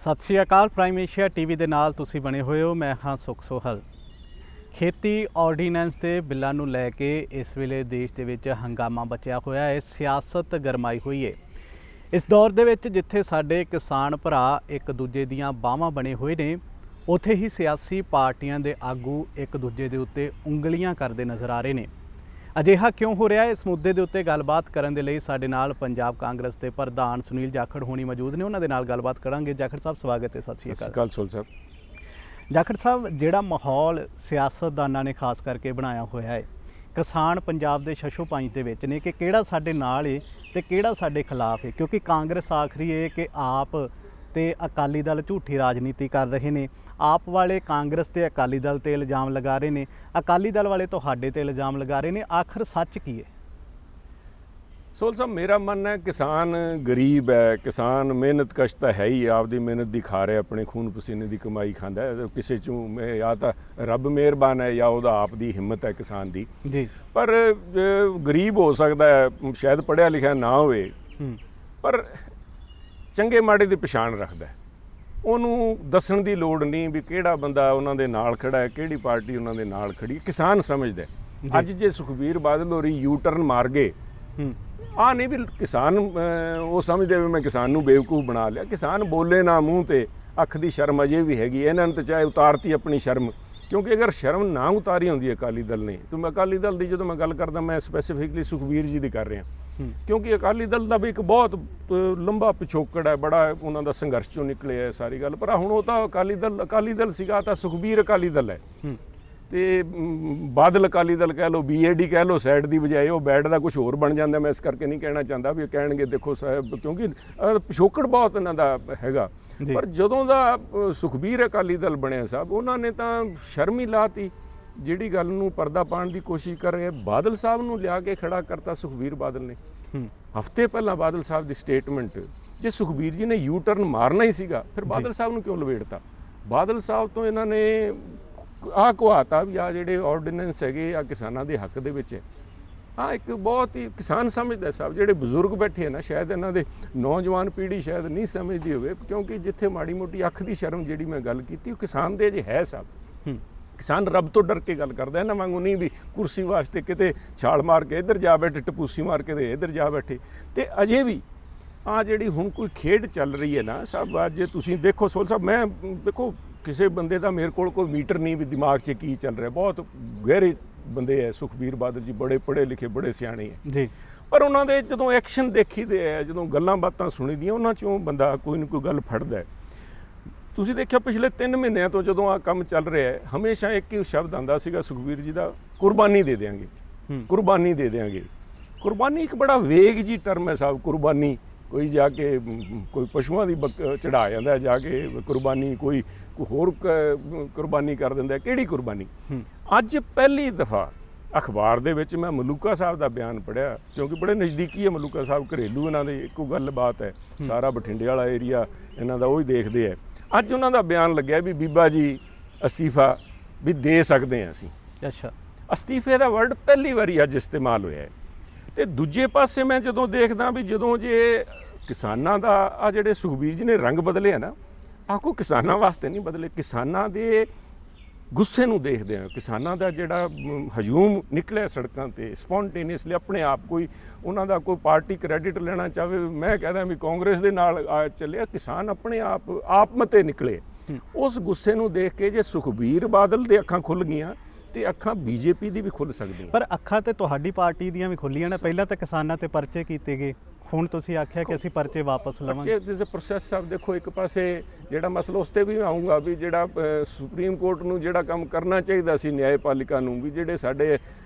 ਸਤਿ ਸ਼੍ਰੀ ਅਕਾਲ। Prime Asia TV ਦੇ ਨਾਲ ਤੁਸੀਂ ਬਣੇ ਹੋਏ ਹੋ। ਮੈਂ ਹਾਂ ਸੁਖ ਸੋਹਲ। ਖੇਤੀ ਆਰਡੀਨੈਂਸ ਦੇ ਬਿੱਲਾਂ ਨੂੰ ਲੈ ਕੇ ਇਸ ਵੇਲੇ ਦੇਸ਼ ਦੇ ਵਿੱਚ ਹੰਗਾਮਾ ਬਚਿਆ ਹੋਇਆ ਹੈ, ਸਿਆਸਤ ਗਰਮਾਈ ਹੋਈ ਹੈ। ਇਸ ਦੌਰ ਦੇ ਵਿੱਚ ਜਿੱਥੇ ਸਾਡੇ ਕਿਸਾਨ ਭਰਾ ਇੱਕ ਦੂਜੇ ਦੀਆਂ ਬਾਹਾਂ ਬਣੇ ਹੋਏ ਨੇ, ਉੱਥੇ ਹੀ ਸਿਆਸੀ ਪਾਰਟੀਆਂ ਦੇ ਆਗੂ ਇੱਕ ਦੂਜੇ ਦੇ ਉੱਤੇ ਉਂਗਲੀਆਂ ਕਰਦੇ ਨਜ਼ਰ ਆ ਰਹੇ ਨੇ। ਅਜਿਹਾ ਕਿਉਂ ਹੋ ਰਿਹਾ ਹੈ? ਇਸ ਮੁੱਦੇ ਦੇ ਉੱਤੇ ਗੱਲਬਾਤ ਕਰਨ ਦੇ ਲਈ ਸਾਡੇ ਨਾਲ ਪੰਜਾਬ ਕਾਂਗਰਸ ਦੇ ਪ੍ਰਧਾਨ ਸੁਨੀਲ ਜਾਖੜ ਹੋਣੀ ਮੌਜੂਦ ਨੇ। ਉਹਨਾਂ ਦੇ ਨਾਲ ਗੱਲਬਾਤ ਕਰਾਂਗੇ। ਜਾਖੜ ਸਾਹਿਬ ਸਵਾਗਤ ਹੈ। ਸਤਿ ਸ਼੍ਰੀ ਅਕਾਲ ਸੋਲ ਸਾਹਿਬ। ਜਾਖੜ ਸਾਹਿਬ, ਜਿਹੜਾ ਮਾਹੌਲ ਸਿਆਸਤਦਾਨਾਂ ਨੇ ਖਾਸ ਕਰਕੇ ਬਣਾਇਆ ਹੋਇਆ ਹੈ, ਕਿਸਾਨ ਪੰਜਾਬ ਦੇ ਸ਼ਸ਼ੋਪੰਜ ਦੇ ਵਿੱਚ ਨੇ ਕਿ ਕਿਹੜਾ ਸਾਡੇ ਨਾਲ ਹੈ ਤੇ ਕਿਹੜਾ ਸਾਡੇ ਖਿਲਾਫ ਹੈ, ਕਿਉਂਕਿ ਕਾਂਗਰਸ ਆਖ ਰਹੀ ਹੈ ਕਿ ਆਪ ਤੇ ਅਕਾਲੀ ਦਲ ਝੂਠੀ ਰਾਜਨੀਤੀ ਕਰ ਰਹੇ ਨੇ। ਆਪ ਵਾਲੇ ਕਾਂਗਰਸ ਤੇ ਅਕਾਲੀ ਦਲ ਤੇ ਇਲਜ਼ਾਮ ਲਗਾ ਰਹੇ ਨੇ, ਅਕਾਲੀ ਦਲ ਵਾਲੇ ਤੁਹਾਡੇ ਤੇ ਇਲਜ਼ਾਮ ਲਗਾ ਰਹੇ ਨੇ। ਆਖਰ ਸੱਚ ਕੀ ਹੈ? ਸੋਲ ਸਾਹਿਬ, ਮੇਰਾ ਮੰਨਣਾ ਹੈ ਕਿਸਾਨ ਗਰੀਬ ਹੈ, ਕਿਸਾਨ ਮਿਹਨਤ ਕਸ਼ ਤਾਂ ਹੈ ਹੀ, ਆਪਦੀ ਮਿਹਨਤ ਦੀ ਖਾ ਰਿਹਾ, ਆਪਣੇ ਖੂਨ ਪਸੀਨੇ ਦੀ ਕਮਾਈ ਖਾਂਦਾ ਹੈ। ਕਿਸੇ 'ਚੋਂ ਜਾਂ ਤਾਂ ਰੱਬ ਮਿਹਰਬਾਨ ਹੈ ਜਾਂ ਉਹਦਾ ਆਪ ਦੀ ਹਿੰਮਤ ਹੈ ਕਿਸਾਨ ਦੀ ਜੀ। ਪਰ ਗਰੀਬ ਹੋ ਸਕਦਾ ਹੈ, ਸ਼ਾਇਦ ਪੜ੍ਹਿਆ ਲਿਖਿਆ ਨਾ ਹੋਵੇ, ਪਰ ਚੰਗੇ ਮਾੜੇ ਦੀ ਪਛਾਣ ਰੱਖਦਾ। ਉਹਨੂੰ ਦੱਸਣ ਦੀ ਲੋੜ ਨਹੀਂ ਵੀ ਕਿਹੜਾ ਬੰਦਾ ਉਹਨਾਂ ਦੇ ਨਾਲ ਖੜਾ ਹੈ, ਕਿਹੜੀ ਪਾਰਟੀ ਉਹਨਾਂ ਦੇ ਨਾਲ ਖੜੀ ਹੈ। ਕਿਸਾਨ ਸਮਝਦਾ। ਅੱਜ ਜੇ ਸੁਖਬੀਰ ਬਾਦਲ ਹੋਰੀ ਯੂ ਟਰਨ ਮਾਰ ਗਏ, ਆ ਨਹੀਂ ਵੀ ਕਿਸਾਨ ਉਹ ਸਮਝਦੇ ਵੀ ਮੈਂ ਕਿਸਾਨ ਨੂੰ ਬੇਵਕੂਫ ਬਣਾ ਲਿਆ। ਕਿਸਾਨ ਬੋਲੇ ਨਾ ਮੂੰਹ ਤੇ, ਅੱਖ ਦੀ ਸ਼ਰਮ ਅਜੇ ਵੀ ਹੈਗੀ। ਇਹਨਾਂ ਨੇ ਤਾਂ ਚਾਹੇ ਉਤਾਰਤੀ ਆਪਣੀ ਸ਼ਰਮ, ਕਿਉਂਕਿ ਅਗਰ ਸ਼ਰਮ ਨਾ ਉਤਾਰੀ ਹੁੰਦੀ ਅਕਾਲੀ ਦਲ ਨੇ, ਤਾਂ ਅਕਾਲੀ ਦਲ ਦੀ ਜਦੋਂ ਮੈਂ ਗੱਲ ਕਰਦਾ, ਮੈਂ ਸਪੈਸੀਫਿਕਲੀ ਸੁਖਬੀਰ ਜੀ ਦੀ ਕਰ ਰਿਹਾ, ਕਿਉਂਕਿ ਅਕਾਲੀ ਦਲ ਦਾ ਵੀ ਇੱਕ ਬਹੁਤ ਲੰਬਾ ਪਿਛੋਕੜ ਹੈ, ਬੜਾ ਉਹਨਾਂ ਦਾ ਸੰਘਰਸ਼ ਚੋਂ ਨਿਕਲਿਆ ਹੈ ਸਾਰੀ ਗੱਲ। ਪਰ ਹੁਣ ਉਹ ਤਾਂ ਅਕਾਲੀ ਦਲ ਸੀਗਾ, ਤਾਂ ਸੁਖਬੀਰ ਅਕਾਲੀ ਦਲ ਹੈ ਤੇ ਬਾਦਲ ਅਕਾਲੀ ਦਲ ਕਹਿ ਲਓ, BAD ਕਹਿ ਲਓ, ਸਾਈਡ ਦੀ ਬਜਾਏ ਉਹ ਬੈਡ ਦਾ ਕੁਝ ਹੋਰ ਬਣ ਜਾਂਦਾ। ਮੈਂ ਇਸ ਕਰਕੇ ਨਹੀਂ ਕਹਿਣਾ ਚਾਹੁੰਦਾ ਵੀ ਕਹਿਣਗੇ ਦੇਖੋ ਸਾਹਿਬ, ਕਿਉਂਕਿ ਪਿਛੋਕੜ ਬਹੁਤ ਇਹਨਾਂ ਦਾ ਹੈਗਾ। ਪਰ ਜਦੋਂ ਦਾ ਸੁਖਬੀਰ ਅਕਾਲੀ ਦਲ ਬਣਿਆ ਸਾਹਿਬ, ਉਹਨਾਂ ਨੇ ਤਾਂ ਸ਼ਰਮ ਹੀ ਲਾਤੀ। ਜਿਹੜੀ ਗੱਲ ਨੂੰ ਪਰਦਾ ਪਾਉਣ ਦੀ ਕੋਸ਼ਿਸ਼ ਕਰ ਰਹੇ, ਬਾਦਲ ਸਾਹਿਬ ਨੂੰ ਲਿਆ ਕੇ ਖੜਾ ਕਰਤਾ ਸੁਖਬੀਰ ਬਾਦਲ ਨੇ। ਹਫ਼ਤੇ ਪਹਿਲਾਂ ਬਾਦਲ ਸਾਹਿਬ ਦੀ ਸਟੇਟਮੈਂਟ, ਜੇ ਸੁਖਬੀਰ ਜੀ ਨੇ ਯੂ ਟਰਨ ਮਾਰਨਾ ਹੀ ਸੀਗਾ, ਫਿਰ ਬਾਦਲ ਸਾਹਿਬ ਨੂੰ ਕਿਉਂ ਲਵੇੜਤਾ? ਬਾਦਲ ਸਾਹਿਬ ਤੋਂ ਇਹਨਾਂ ਨੇ ਆਹ ਕਹਾਤਾ ਵੀ ਆ ਜਿਹੜੇ ਆਰਡੀਨੈਂਸ ਹੈਗੇ ਆ ਕਿਸਾਨਾਂ ਦੇ ਹੱਕ ਦੇ ਵਿੱਚ ਹੈ। ਹਾਂ, ਇੱਕ ਬਹੁਤ ਹੀ ਕਿਸਾਨ ਸਮਝਦਾ ਸਾਹਿਬ। ਜਿਹੜੇ ਬਜ਼ੁਰਗ ਬੈਠੇ ਨਾ, ਸ਼ਾਇਦ ਇਹਨਾਂ ਦੇ ਨੌਜਵਾਨ ਪੀੜ੍ਹੀ ਸ਼ਾਇਦ ਨਹੀਂ ਸਮਝਦੀ ਹੋਵੇ, ਕਿਉਂਕਿ ਜਿੱਥੇ ਮਾੜੀ ਮੋਟੀ ਅੱਖ ਦੀ ਸ਼ਰਮ ਜਿਹੜੀ ਮੈਂ ਗੱਲ ਕੀਤੀ, ਉਹ ਕਿਸਾਨ ਦੇ ਅਜੇ ਹੈ ਸਾਹਿਬ। ਕਿਸਾਨ ਰੱਬ ਤੋਂ ਡਰ ਕੇ ਗੱਲ ਕਰਦਾ, ਇਹਨਾਂ ਵਾਂਗੂ ਨਹੀਂ ਵੀ ਕੁਰਸੀ ਵਾਸਤੇ ਕਿਤੇ ਛਾਲ ਮਾਰ ਕੇ ਇੱਧਰ ਜਾ ਬੈਠੇ, ਟਪੂਸੀ ਮਾਰ ਕੇ ਤੇ ਇੱਧਰ ਜਾ ਬੈਠੇ। ਤੇ ਅਜੇ ਵੀ ਆ ਜਿਹੜੀ ਹੁਣ ਕੋਈ ਖੇਡ ਚੱਲ ਰਹੀ ਹੈ ਨਾ ਸਾਹਿਬ, ਅੱਜ ਤੁਸੀਂ ਦੇਖੋ ਸੋਲ ਸਾਹਿਬ, ਮੈਂ ਦੇਖੋ ਕਿਸੇ ਬੰਦੇ ਦਾ ਮੇਰੇ ਕੋਲ ਕੋਈ ਮੀਟਰ ਨਹੀਂ ਵੀ ਦਿਮਾਗ 'ਚ ਕੀ ਚੱਲ ਰਿਹਾ। ਬਹੁਤ ਗਹਿਰੇ ਬੰਦੇ ਹੈ ਸੁਖਬੀਰ ਬਾਦਲ ਜੀ, ਬੜੇ ਪੜ੍ਹੇ ਲਿਖੇ, ਬੜੇ ਸਿਆਣੇ ਹੈ ਜੀ। ਪਰ ਉਹਨਾਂ ਦੇ ਜਦੋਂ ਐਕਸ਼ਨ ਦੇਖੀਦੇ ਹੈ, ਜਦੋਂ ਗੱਲਾਂ ਬਾਤਾਂ ਸੁਣੀਦੀਆਂ, ਉਹਨਾਂ 'ਚੋਂ ਬੰਦਾ ਕੋਈ ਨਾ ਕੋਈ ਗੱਲ ਫੜਦਾ। ਤੁਸੀਂ ਦੇਖਿਆ ਪਿਛਲੇ 3 ਮਹੀਨਿਆਂ ਤੋਂ ਜਦੋਂ ਆ ਕੰਮ ਚੱਲ ਰਿਹਾ ਹੈ, ਹਮੇਸ਼ਾ ਇੱਕ ਹੀ ਸ਼ਬਦ ਆਉਂਦਾ ਸੀਗਾ ਸੁਖਬੀਰ ਜੀ ਦਾ, ਕੁਰਬਾਨੀ ਦੇ ਦਿਆਂਗੇ, ਕੁਰਬਾਨੀ ਦੇ ਦਿਆਂਗੇ। ਕੁਰਬਾਨੀ ਇੱਕ ਬੜਾ ਵੇਗ ਜੀ ਟਰਮ ਹੈ ਸਾਹਿਬ। ਕੁਰਬਾਨੀ ਕੋਈ ਜਾ ਕੇ ਕੋਈ ਪਸ਼ੂਆਂ ਦੀ ਚੜਾ ਜਾਂਦਾ, ਜਾ ਕੇ ਕੁਰਬਾਨੀ ਕੋਈ ਹੋਰ ਕੁਰਬਾਨੀ ਕਰ ਦਿੰਦਾ। ਕਿਹੜੀ ਕੁਰਬਾਨੀ? ਅੱਜ ਪਹਿਲੀ ਦਫਾ ਅਖਬਾਰ ਦੇ ਵਿੱਚ ਮੈਂ ਮਲੂਕਾ ਸਾਹਿਬ ਦਾ ਬਿਆਨ ਪੜ੍ਹਿਆ, ਕਿਉਂਕਿ ਬੜੇ ਨਜ਼ਦੀਕੀ ਹੈ ਮਲੂਕਾ ਸਾਹਿਬ, ਘਰੇਲੂ ਇਹਨਾਂ ਦੀ ਇੱਕੋ ਗੱਲ ਬਾਤ ਹੈ, ਸਾਰਾ ਬਠਿੰਡੇ ਵਾਲਾ ਏਰੀਆ ਇਹਨਾਂ ਦਾ ਉਹੀ ਦੇਖਦੇ ਹੈ। ਅੱਜ ਉਹਨਾਂ ਦਾ ਬਿਆਨ ਲੱਗਿਆ ਵੀ ਬੀਬਾ ਜੀ ਅਸਤੀਫਾ ਵੀ ਦੇ ਸਕਦੇ ਹਾਂ ਅਸੀਂ। ਅੱਛਾ, ਅਸਤੀਫੇ ਦਾ ਵਰਡ ਪਹਿਲੀ ਵਾਰੀ ਅੱਜ ਇਸਤੇਮਾਲ ਹੋਇਆ ਹੈ। ਤੇ ਦੂਜੇ ਪਾਸੇ ਮੈਂ ਜਦੋਂ ਦੇਖਦਾ ਵੀ ਜਦੋਂ ਜੇ ਕਿਸਾਨਾਂ ਦਾ ਆ ਜਿਹੜੇ ਸੁਖਬੀਰ ਜੀ ਨੇ ਰੰਗ ਬਦਲੇ ਆ ਨਾ, ਆਹ ਕੋਈ ਕਿਸਾਨਾਂ ਵਾਸਤੇ ਨਹੀਂ ਬਦਲੇ, ਕਿਸਾਨਾਂ ਦੇ ਗੁੱਸੇ ਨੂੰ ਦੇਖਦੇ ਆ, ਕਿਸਾਨਾਂ ਦਾ ਜਿਹੜਾ ਹਜੂਮ ਨਿਕਲਿਆ ਸੜਕਾਂ ਤੇ ਸਪੌਂਟੇਨੀਅਸਲੀ ਆਪਣੇ ਆਪ। ਕੋਈ ਉਹਨਾਂ ਦਾ ਕੋਈ ਪਾਰਟੀ ਕ੍ਰੈਡਿਟ ਲੈਣਾ ਚਾਹਵੇ, ਮੈਂ ਕਹਿੰਦਾ ਵੀ ਕਾਂਗਰਸ ਦੇ ਨਾਲ ਚੱਲਿਆ, ਕਿਸਾਨ ਆਪਣੇ ਆਪ ਮਤੇ ਨਿਕਲੇ। ਉਸ ਗੁੱਸੇ ਨੂੰ ਦੇਖ ਕੇ ਜੇ ਸੁਖਬੀਰ ਬਾਦਲ ਦੇ ਅੱਖਾਂ ਖੁੱਲ ਗਈਆਂ ਤੇ ਅੱਖਾਂ BJP ਦੀ ਵੀ ਖੁੱਲ ਸਕਦੀਆਂ। ਪਰ ਅੱਖਾਂ ਤੇ ਤੁਹਾਡੀ ਪਾਰਟੀ ਦੀਆਂ ਵੀ ਖੁੱਲੀਆਂ ਨੇ। ਪਹਿਲਾਂ ਤਾਂ ਕਿਸਾਨਾਂ ਤੇ ਪਰਚੇ ਕੀਤੇ ਗਏ, ਹੁਣ ਤੁਸੀਂ ਆਖਿਆ ਕਿ ਅਸੀਂ ਪਰਚੇ ਵਾਪਸ ਲਵਾਂਗੇ। ਦਿਸ ਪ੍ਰੋਸੈਸ ਸਾਹਿਬ ਦੇਖੋ, ਇੱਕ ਪਾਸੇ ਜਿਹੜਾ ਮਸਲਾ ਉਸ 'ਤੇ ਵੀ ਆਊਂਗਾ ਵੀ ਜਿਹੜਾ ਸੁਪਰੀਮ ਕੋਰਟ ਨੂੰ ਜਿਹੜਾ ਕੰਮ ਕਰਨਾ ਚਾਹੀਦਾ ਸੀ, ਨਿਆਂਪਾਲਿਕਾ ਨੂੰ, ਵੀ ਜਿਹੜੇ ਸਾਡੇ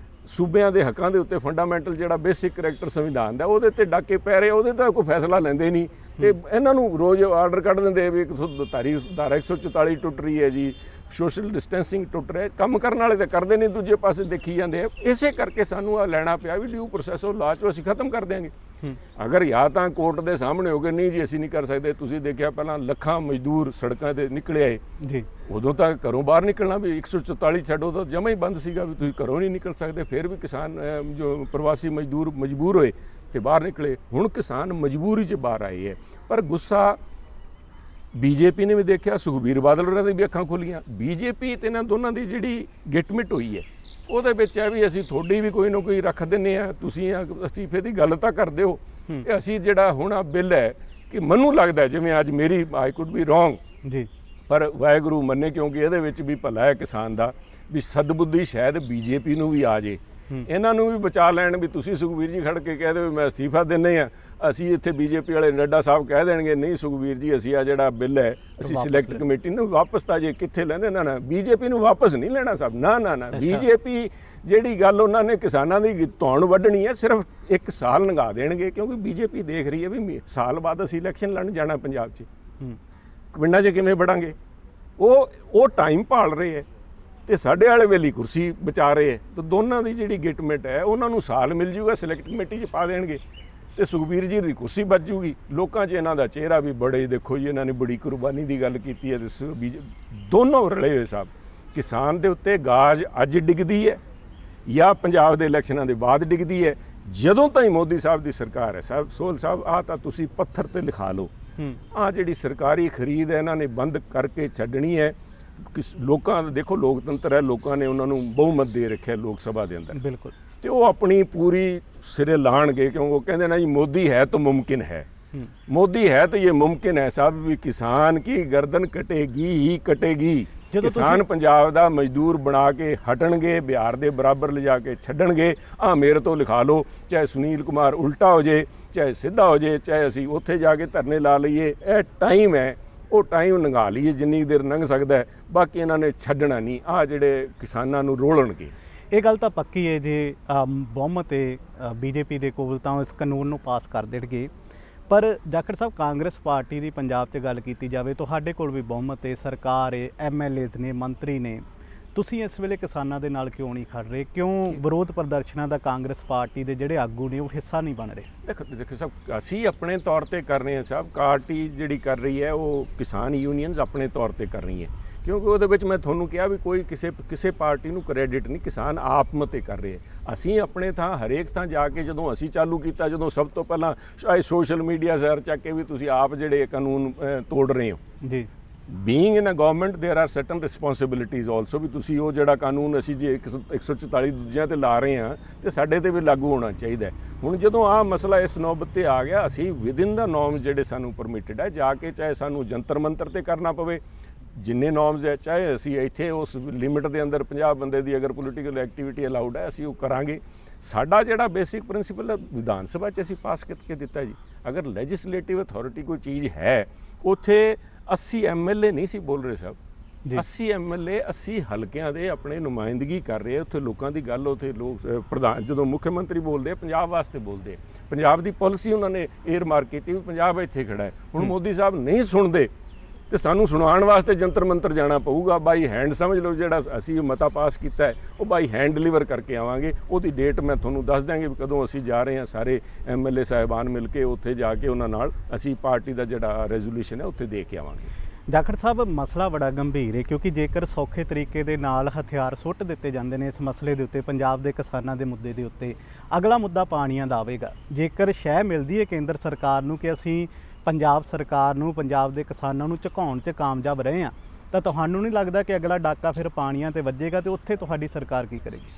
ਸੂਬਿਆਂ ਦੇ ਹੱਕਾਂ ਦੇ ਉੱਤੇ ਫੰਡਾਮੈਂਟਲ ਜਿਹੜਾ ਬੇਸਿਕ ਕਰੈਕਟਰ ਸੰਵਿਧਾਨ ਦਾ, ਉਹਦੇ 'ਤੇ ਡਾਕੇ ਪੈ ਰਹੇ, ਉਹਦੇ ਤਾਂ ਕੋਈ ਫੈਸਲਾ ਲੈਂਦੇ ਨਹੀਂ। ਤੇ ਇਹਨਾਂ ਨੂੰ ਰੋਜ਼ ਆਰਡਰ ਕੱਢ ਦਿੰਦੇ ਵੀ 144 ਟੁੱਟ ਰਹੀ ਹੈ ਜੀ, ਸੋਸ਼ਲ ਡਿਸਟੈਂਸਿੰਗ ਟੁੱਟ ਰਿਹਾ। ਕੰਮ ਕਰਨ ਵਾਲੇ ਤਾਂ ਕਰਦੇ ਨਹੀਂ, ਦੂਜੇ ਪਾਸੇ ਦੇਖੀ ਜਾਂਦੇ ਆ। ਇਸੇ ਕਰਕੇ ਸਾਨੂੰ ਆ ਲੈਣਾ ਪਿਆ ਵੀ ਡਿਊ ਪ੍ਰੋਸੈਸ ਉਹ ਲਾਅ 'ਚੋਂ ਅਸੀਂ ਖਤਮ ਕਰ ਦਿਆਂਗੇ। ਅਗਰ ਜਾਂ ਤਾਂ ਕੋਰਟ ਦੇ ਸਾਹਮਣੇ ਹੋ ਗਏ, ਨਹੀਂ ਜੀ ਅਸੀਂ ਨਹੀਂ ਕਰ ਸਕਦੇ। ਤੁਸੀਂ ਦੇਖਿਆ ਪਹਿਲਾਂ ਲੱਖਾਂ ਮਜ਼ਦੂਰ ਸੜਕਾਂ 'ਤੇ ਨਿਕਲੇ ਆਏ ਜੀ, ਉਦੋਂ ਤਾਂ ਘਰੋਂ ਬਾਹਰ ਨਿਕਲਣਾ ਵੀ 144 ਛੱਡੋ ਤਾਂ ਜਮਾ ਹੀ ਬੰਦ ਸੀਗਾ, ਵੀ ਤੁਸੀਂ ਘਰੋਂ ਨਹੀਂ ਨਿਕਲ ਸਕਦੇ। ਫਿਰ ਵੀ ਕਿਸਾਨ ਜੋ ਪ੍ਰਵਾਸੀ ਮਜ਼ਦੂਰ ਮਜਬੂਰ ਹੋਏ ਤੇ ਬਾਹਰ ਨਿਕਲੇ। ਹੁਣ ਕਿਸਾਨ ਮਜਬੂਰੀ 'ਚ ਬਾਹਰ ਆਏ ਹੈ। ਪਰ ਗੁੱਸਾ ਬੀਜੇਪੀ ਨੇ ਵੀ ਦੇਖਿਆ, ਸੁਖਬੀਰ ਬਾਦਲ ਹੋਰਾਂ ਦੀ ਵੀ ਅੱਖਾਂ ਖੁੱਲੀਆਂ। ਬੀਜੇਪੀ ਤੇ ਇਹਨਾਂ ਦੋਨਾਂ ਦੀ ਜਿਹੜੀ ਗਿਟਮਿਟ ਹੋਈ ਹੈ ਉਹਦੇ ਵਿੱਚ ਹੈ ਵੀ ਅਸੀਂ ਤੁਹਾਡੀ ਵੀ ਕੋਈ ਨਾ ਕੋਈ ਰੱਖ ਦਿੰਦੇ ਆ, ਤੁਸੀਂ ਅਸਤੀਫੇ ਦੀ ਗੱਲ ਤਾਂ ਕਰਦੇ ਹੋ ਤੇ ਅਸੀਂ ਜਿਹੜਾ ਹੁਣ ਆ ਬਿੱਲ ਹੈ ਕਿ ਮੈਨੂੰ ਲੱਗਦਾ ਜਿਵੇਂ ਅੱਜ ਮੇਰੀ ਆਈ ਕੁਡ ਬੀ ਰੋਂਗ ਜੀ, ਪਰ ਵਾਹਿਗੁਰੂ ਮੰਨੇ, ਕਿਉਂਕਿ ਇਹਦੇ ਵਿੱਚ ਵੀ ਭਲਾ ਹੈ ਕਿਸਾਨ ਦਾ, ਵੀ ਸਦਬੁੱਧੀ ਸ਼ਾਇਦ ਬੀਜੇਪੀ ਨੂੰ ਵੀ ਆ ਜੇ, ਇਹਨਾਂ ਨੂੰ ਵੀ ਬਚਾ ਲੈਣ। ਵੀ ਤੁਸੀਂ ਸੁਖਬੀਰ ਜੀ ਖੜ ਕੇ ਕਹਿ ਦਿਓ ਮੈਂ ਅਸਤੀਫਾ ਦਿੰਦੇ ਆ, ਅਸੀਂ ਇੱਥੇ ਬੀਜੇਪੀ ਵਾਲੇ ਨੱਡਾ ਸਾਹਿਬ ਕਹਿ ਦੇਣਗੇ ਨਹੀਂ ਸੁਖਬੀਰ ਜੀ ਅਸੀਂ ਆ ਜਿਹੜਾ ਬਿੱਲ ਹੈ ਅਸੀਂ ਸਿਲੈਕਟ ਕਮੇਟੀ ਨੂੰ ਵਾਪਸ ਤਾਂ ਜੇ ਕਿੱਥੇ ਲੈਂਦੇ ਨਾ ਬੀਜੇਪੀ ਨੂੰ ਵਾਪਸ ਨਹੀਂ ਲੈਣਾ ਸਾਹਿਬ, ਨਾ ਬੀਜੇਪੀ ਜਿਹੜੀ ਗੱਲ ਉਹਨਾਂ ਨੇ ਕਿਸਾਨਾਂ ਦੀ ਧੌਣ ਵੱਢਣੀ ਹੈ ਸਿਰਫ 1 ਸਾਲ ਲੰਘਾ ਦੇਣਗੇ, ਕਿਉਂਕਿ ਬੀਜੇਪੀ ਦੇਖ ਰਹੀ ਹੈ ਵੀ ਸਾਲ ਬਾਅਦ ਅਸੀਂ ਇਲੈਕਸ਼ਨ ਲੜਨ ਜਾਣਾ ਪੰਜਾਬ 'ਚ, ਪਿੰਡਾਂ 'ਚ ਕਿਵੇਂ ਵੜਾਂਗੇ। ਉਹ ਟਾਈਮ ਭਾਲ ਰਹੇ ਹੈ ਤੇ ਸਾਡੇ ਵਾਲੇ ਵੇਲੀ ਕੁਰਸੀ ਬਚਾ ਰਹੇ ਹੈ। ਤਾਂ ਦੋਨਾਂ ਦੀ ਜਿਹੜੀ ਗਿਟਮਿਟ ਹੈ ਉਹਨਾਂ ਨੂੰ ਸਾਲ ਮਿਲ ਜੂਗਾ, ਸਿਲੈਕਟ ਕਮੇਟੀ 'ਚ ਪਾ ਦੇਣਗੇ ਤੇ ਸੁਖਬੀਰ ਜੀ ਦੀ ਕੁਰਸੀ ਬਚ ਜੂਗੀ। ਲੋਕਾਂ 'ਚ ਇਹਨਾਂ ਦਾ ਚਿਹਰਾ ਵੀ ਬੜੇ, ਦੇਖੋ ਜੀ ਇਹਨਾਂ ਨੇ ਬੜੀ ਕੁਰਬਾਨੀ ਦੀ ਗੱਲ ਕੀਤੀ ਹੈ ਤੇ ਦੋਨੋਂ ਰਲੇ ਹੋਏ ਸਾਹਿਬ। ਕਿਸਾਨ ਦੇ ਉੱਤੇ ਗਾਜ ਅੱਜ ਡਿੱਗਦੀ ਹੈ ਜਾਂ ਪੰਜਾਬ ਦੇ ਇਲੈਕਸ਼ਨਾਂ ਦੇ ਬਾਅਦ ਡਿੱਗਦੀ ਹੈ, ਜਦੋਂ ਤਾਈਂ ਮੋਦੀ ਸਾਹਿਬ ਦੀ ਸਰਕਾਰ ਹੈ ਸਾਹਿਬ। ਸੋਹਲ ਸਾਹਿਬ ਆਹ ਤਾਂ ਤੁਸੀਂ ਪੱਥਰ ਤੇ ਲਿਖਾ ਲਓ, ਆਹ ਜਿਹੜੀ ਸਰਕਾਰੀ ਖਰੀਦ ਹੈ ਇਹਨਾਂ ਨੇ ਬੰਦ ਕਰਕੇ ਛੱਡਣੀ ਹੈ। ਲੋਕਾਂ ਦਾ ਦੇਖੋ ਲੋਕਤੰਤਰ ਹੈ, ਲੋਕਾਂ ਨੇ ਉਹਨਾਂ ਨੂੰ ਬਹੁਮਤ ਦੇ ਰੱਖਿਆ ਲੋਕ ਸਭਾ ਦੇ ਅੰਦਰ, ਬਿਲਕੁਲ, ਤੇ ਉਹ ਆਪਣੀ ਪੂਰੀ ਸਿਰੇ ਲਾਣਗੇ ਕਿਉਂਕਿ ਉਹ ਕਹਿੰਦੇ ਨਾ ਜੀ ਮੋਦੀ ਹੈ ਤਾਂ ਮੁਮਕਿਨ ਹੈ, मोदी है तो ये मुमकिन है साहब भी किसान की गर्दन कटेगी ही कटेगी। किसान पंजाब ਦਾ ਮਜ਼ਦੂਰ ਬਣਾ ਕੇ ਹਟਣਗੇ, ਬਿਹਾਰ ਦੇ ਬਰਾਬਰ ਲਿਜਾ ਕੇ ਛੱਡਣਗੇ। ਆ ਮੇਰੇ ਤੋਂ ਲਿਖਾ ਲਓ, ਚਾਹੇ ਸੁਨੀਲ ਕੁਮਾਰ ਉਲਟਾ ਹੋ ਜੇ, ਚਾਹੇ ਸਿੱਧਾ ਹੋ ਜੇ, ਚਾਹੇ ਅਸੀਂ ਉੱਥੇ ਜਾ ਕੇ ਧਰਨੇ ਲਾ ਲਈਏ। ਇਹ ਟਾਈਮ ਹੈ, ਉਹ ਟਾਈਮ ਲੰਘਾ ਲਈਏ ਜਿੰਨੀ ਦੇਰ ਲੰਘ ਸਕਦਾ ਹੈ। ਬਾਕੀ ਇਹਨਾਂ ਨੇ ਛੱਡਣਾ ਨਹੀਂ, ਆ ਜਿਹੜੇ ਕਿਸਾਨਾਂ ਨੂੰ ਰੋਲਣਗੇ। ਇਹ ਗੱਲ ਤਾਂ ਪੱਕੀ ਹੈ ਜੇ ਬਹੁਮਤ ਬੀਜੇਪੀ ਦੇ ਕੋਲ ਤਾਂ ਇਸ ਕਾਨੂੰਨ ਨੂੰ ਪਾਸ ਕਰ ਦੇਣਗੇ। ਪਰ ਜਾਖੜ ਸਾਹਿਬ, ਕਾਂਗਰਸ ਪਾਰਟੀ ਦੀ ਪੰਜਾਬ 'ਚ ਗੱਲ ਕੀਤੀ ਜਾਵੇ, ਤੁਹਾਡੇ ਕੋਲ ਵੀ ਬਹੁਮਤ ਹੈ, ਸਰਕਾਰ ਹੈ, MLAs ਨੇ, ਮੰਤਰੀ ਨੇ, ਤੁਸੀਂ ਇਸ ਵੇਲੇ ਕਿਸਾਨਾਂ ਦੇ ਨਾਲ ਕਿਉਂ ਨਹੀਂ ਖੜ ਰਹੇ? ਕਿਉਂ ਵਿਰੋਧ ਪ੍ਰਦਰਸ਼ਨਾਂ ਦਾ ਕਾਂਗਰਸ ਪਾਰਟੀ ਦੇ ਜਿਹੜੇ ਆਗੂ ਨੇ ਉਹ ਹਿੱਸਾ ਨਹੀਂ ਬਣ ਰਹੇ? ਦੇਖੋ ਸਾਹਿਬ, ਅਸੀਂ ਆਪਣੇ ਤੌਰ ਤੇ ਕਰ ਰਹੇ ਹਾਂ ਸਾਹਿਬ। ਪਾਰਟੀ ਜਿਹੜੀ ਕਰ ਰਹੀ ਹੈ ਉਹ ਕਿਸਾਨ ਯੂਨੀਅਨਸ ਆਪਣੇ ਤੌਰ ਤੇ ਕਰ ਰਹੀ ਹੈ, ਕਿਉਂਕਿ ਉਹਦੇ ਵਿੱਚ ਮੈਂ ਤੁਹਾਨੂੰ ਕਿਹਾ ਵੀ ਕੋਈ ਕਿਸੇ ਪਾਰਟੀ ਨੂੰ ਕ੍ਰੈਡਿਟ ਨਹੀਂ, ਕਿਸਾਨ ਆਪ ਮਤੇ ਕਰ ਰਹੇ। ਅਸੀਂ ਆਪਣੇ ਥਾਂ ਹਰੇਕ ਥਾਂ ਜਾ ਕੇ ਜਦੋਂ ਅਸੀਂ ਚਾਲੂ ਕੀਤਾ, ਜਦੋਂ ਸਭ ਤੋਂ ਪਹਿਲਾਂ ਸ਼ਾਇਦ ਸੋਸ਼ਲ ਮੀਡੀਆ ਸਰ ਚੱਕ ਕੇ ਵੀ ਤੁਸੀਂ ਆਪ ਜਿਹੜੇ ਕਾਨੂੰਨ ਤੋੜ ਰਹੇ ਹੋ ਜੀ। Being in a government there are certain responsibilities also, ਵੀ ਤੁਸੀਂ ਉਹ ਜਿਹੜਾ ਕਾਨੂੰਨ ਅਸੀਂ ਜੇ 144 ਦੂਜਿਆਂ ਤੇ ਲਾ ਰਹੇ ਹਾਂ ਤੇ ਸਾਡੇ ਤੇ ਵੀ ਲਾਗੂ ਹੋਣਾ ਚਾਹੀਦਾ ਹੈ। ਹੁਣ ਜਦੋਂ ਆਹ ਮਸਲਾ ਇਸ ਨੌਬਤ ਤੇ ਆ ਗਿਆ, ਅਸੀਂ ਵਿਦਿਨ ਦਾ ਨੋਰਮ ਜਿਹੜੇ ਸਾਨੂੰ ਪਰਮਿਟਡ ਹੈ ਜਾ ਕੇ, ਚਾਹੇ ਸਾਨੂੰ ਜੰਤਰ ਮੰਤਰ ਤੇ ਕਰਨਾ ਪਵੇ ਜਿੰਨੇ ਨੋਰਮਸ ਹੈ, ਚਾਹੇ ਅਸੀਂ ਇੱਥੇ ਉਸ ਲਿਮਿਟ ਦੇ ਅੰਦਰ 50 ਬੰਦੇ ਦੀ ਅਗਰ ਪੋਲੀਟੀਕਲ ਐਕਟੀਵਿਟੀ ਅਲਾਉਡ ਹੈ ਅਸੀਂ ਉਹ ਕਰਾਂਗੇ। ਸਾਡਾ ਜਿਹੜਾ ਬੇਸਿਕ ਪ੍ਰਿੰਸੀਪਲ ਹੈ ਵਿਧਾਨ ਸਭਾ 'ਚ ਅਸੀਂ ਪਾਸ ਕਰਕੇ ਦਿੱਤਾ ਜੀ। ਅਗਰ ਲੈਜਿਸਲੇਟਿਵ ਅਥਾਰਟੀ ਕੋਈ ਚੀਜ਼ ਹੈ, ਉੱਥੇ 80 MLA ਨਹੀਂ ਸੀ ਬੋਲ ਰਹੇ ਸਾਹਿਬ, 80 MLA 80 ਹਲਕਿਆਂ ਦੇ ਆਪਣੇ ਨੁਮਾਇੰਦਗੀ ਕਰ ਰਹੇ। ਉੱਥੇ ਲੋਕਾਂ ਦੀ ਗੱਲ, ਉੱਥੇ ਲੋਕ ਪ੍ਰਧਾਨ ਜਦੋਂ ਮੁੱਖ ਮੰਤਰੀ ਬੋਲਦੇ ਆ ਪੰਜਾਬ ਵਾਸਤੇ ਬੋਲਦੇ ਆ, ਪੰਜਾਬ ਦੀ ਪਾਲਿਸੀ ਉਹਨਾਂ ਨੇ ਏਅਰ ਮਾਰਕ ਕੀਤੀ ਵੀ ਪੰਜਾਬ ਇੱਥੇ ਖੜਾ ਹੈ। ਹੁਣ ਮੋਦੀ ਸਾਹਿਬ ਨਹੀਂ ਸੁਣਦੇ ਤੇ ਸਾਨੂੰ ਸੁਣਾਉਣ ਵਾਸਤੇ ਜੰਤਰ ਮੰਤਰ ਜਾਣਾ ਪਊਗਾ। ਬਾਈ ਹੈਂਡ ਸਮਝ ਲਓ, ਜਿਹੜਾ ਅਸੀਂ ਮਤਾ ਪਾਸ ਕੀਤਾ ਹੈ ਉਹ ਬਾਈ ਹੈਂਡ ਡਿਲੀਵਰ ਕਰਕੇ ਆਵਾਂਗੇ। ਉਹਦੀ ਡੇਟ ਮੈਂ ਤੁਹਾਨੂੰ ਦੱਸ ਦਾਂਗੇ ਵੀ ਕਦੋਂ ਅਸੀਂ ਜਾ ਰਹੇ ਹਾਂ। ਸਾਰੇ MLA ਸਾਹਿਬਾਨ ਮਿਲ ਕੇ ਉੱਥੇ ਜਾ ਕੇ ਉਹਨਾਂ ਨਾਲ ਅਸੀਂ ਪਾਰਟੀ ਦਾ ਜਿਹੜਾ ਰੈਜ਼ੋਲੂਸ਼ਨ ਹੈ ਉੱਥੇ ਦੇ ਕੇ ਆਵਾਂਗੇ। ਜਾਖੜ ਸਾਹਿਬ, ਮਸਲਾ ਬੜਾ ਗੰਭੀਰ ਹੈ, ਕਿਉਂਕਿ ਜੇਕਰ ਸੌਖੇ ਤਰੀਕੇ ਦੇ ਨਾਲ ਹਥਿਆਰ ਸੁੱਟ ਦਿੱਤੇ ਜਾਂਦੇ ਨੇ ਇਸ ਮਸਲੇ ਦੇ ਉੱਤੇ, ਪੰਜਾਬ ਦੇ ਕਿਸਾਨਾਂ ਦੇ ਮੁੱਦੇ ਦੇ ਉੱਤੇ, ਅਗਲਾ ਮੁੱਦਾ ਪਾਣੀਆਂ ਦਾ ਆਵੇਗਾ। ਜੇਕਰ ਸ਼ਹਿ ਮਿਲਦੀ ਹੈ ਕੇਂਦਰ ਸਰਕਾਰ ਨੂੰ ਕਿ ਅਸੀਂ ਪੰਜਾਬ ਸਰਕਾਰ ਨੂੰ, ਪੰਜਾਬ ਦੇ ਕਿਸਾਨਾਂ ਨੂੰ ਝੁਕਾਉਣ 'ਚ ਕਾਮਯਾਬ ਰਹੇ ਹਾਂ, ਤਾਂ ਤੁਹਾਨੂੰ ਨਹੀਂ ਲੱਗਦਾ ਕਿ ਅਗਲਾ ਡਾਕਾ ਫਿਰ ਪਾਣੀਆਂ ਤੇ ਵੱਜੇਗਾ ਤੇ ਉੱਥੇ ਤੁਹਾਡੀ ਸਰਕਾਰ ਕੀ ਕਰੇਗੀ?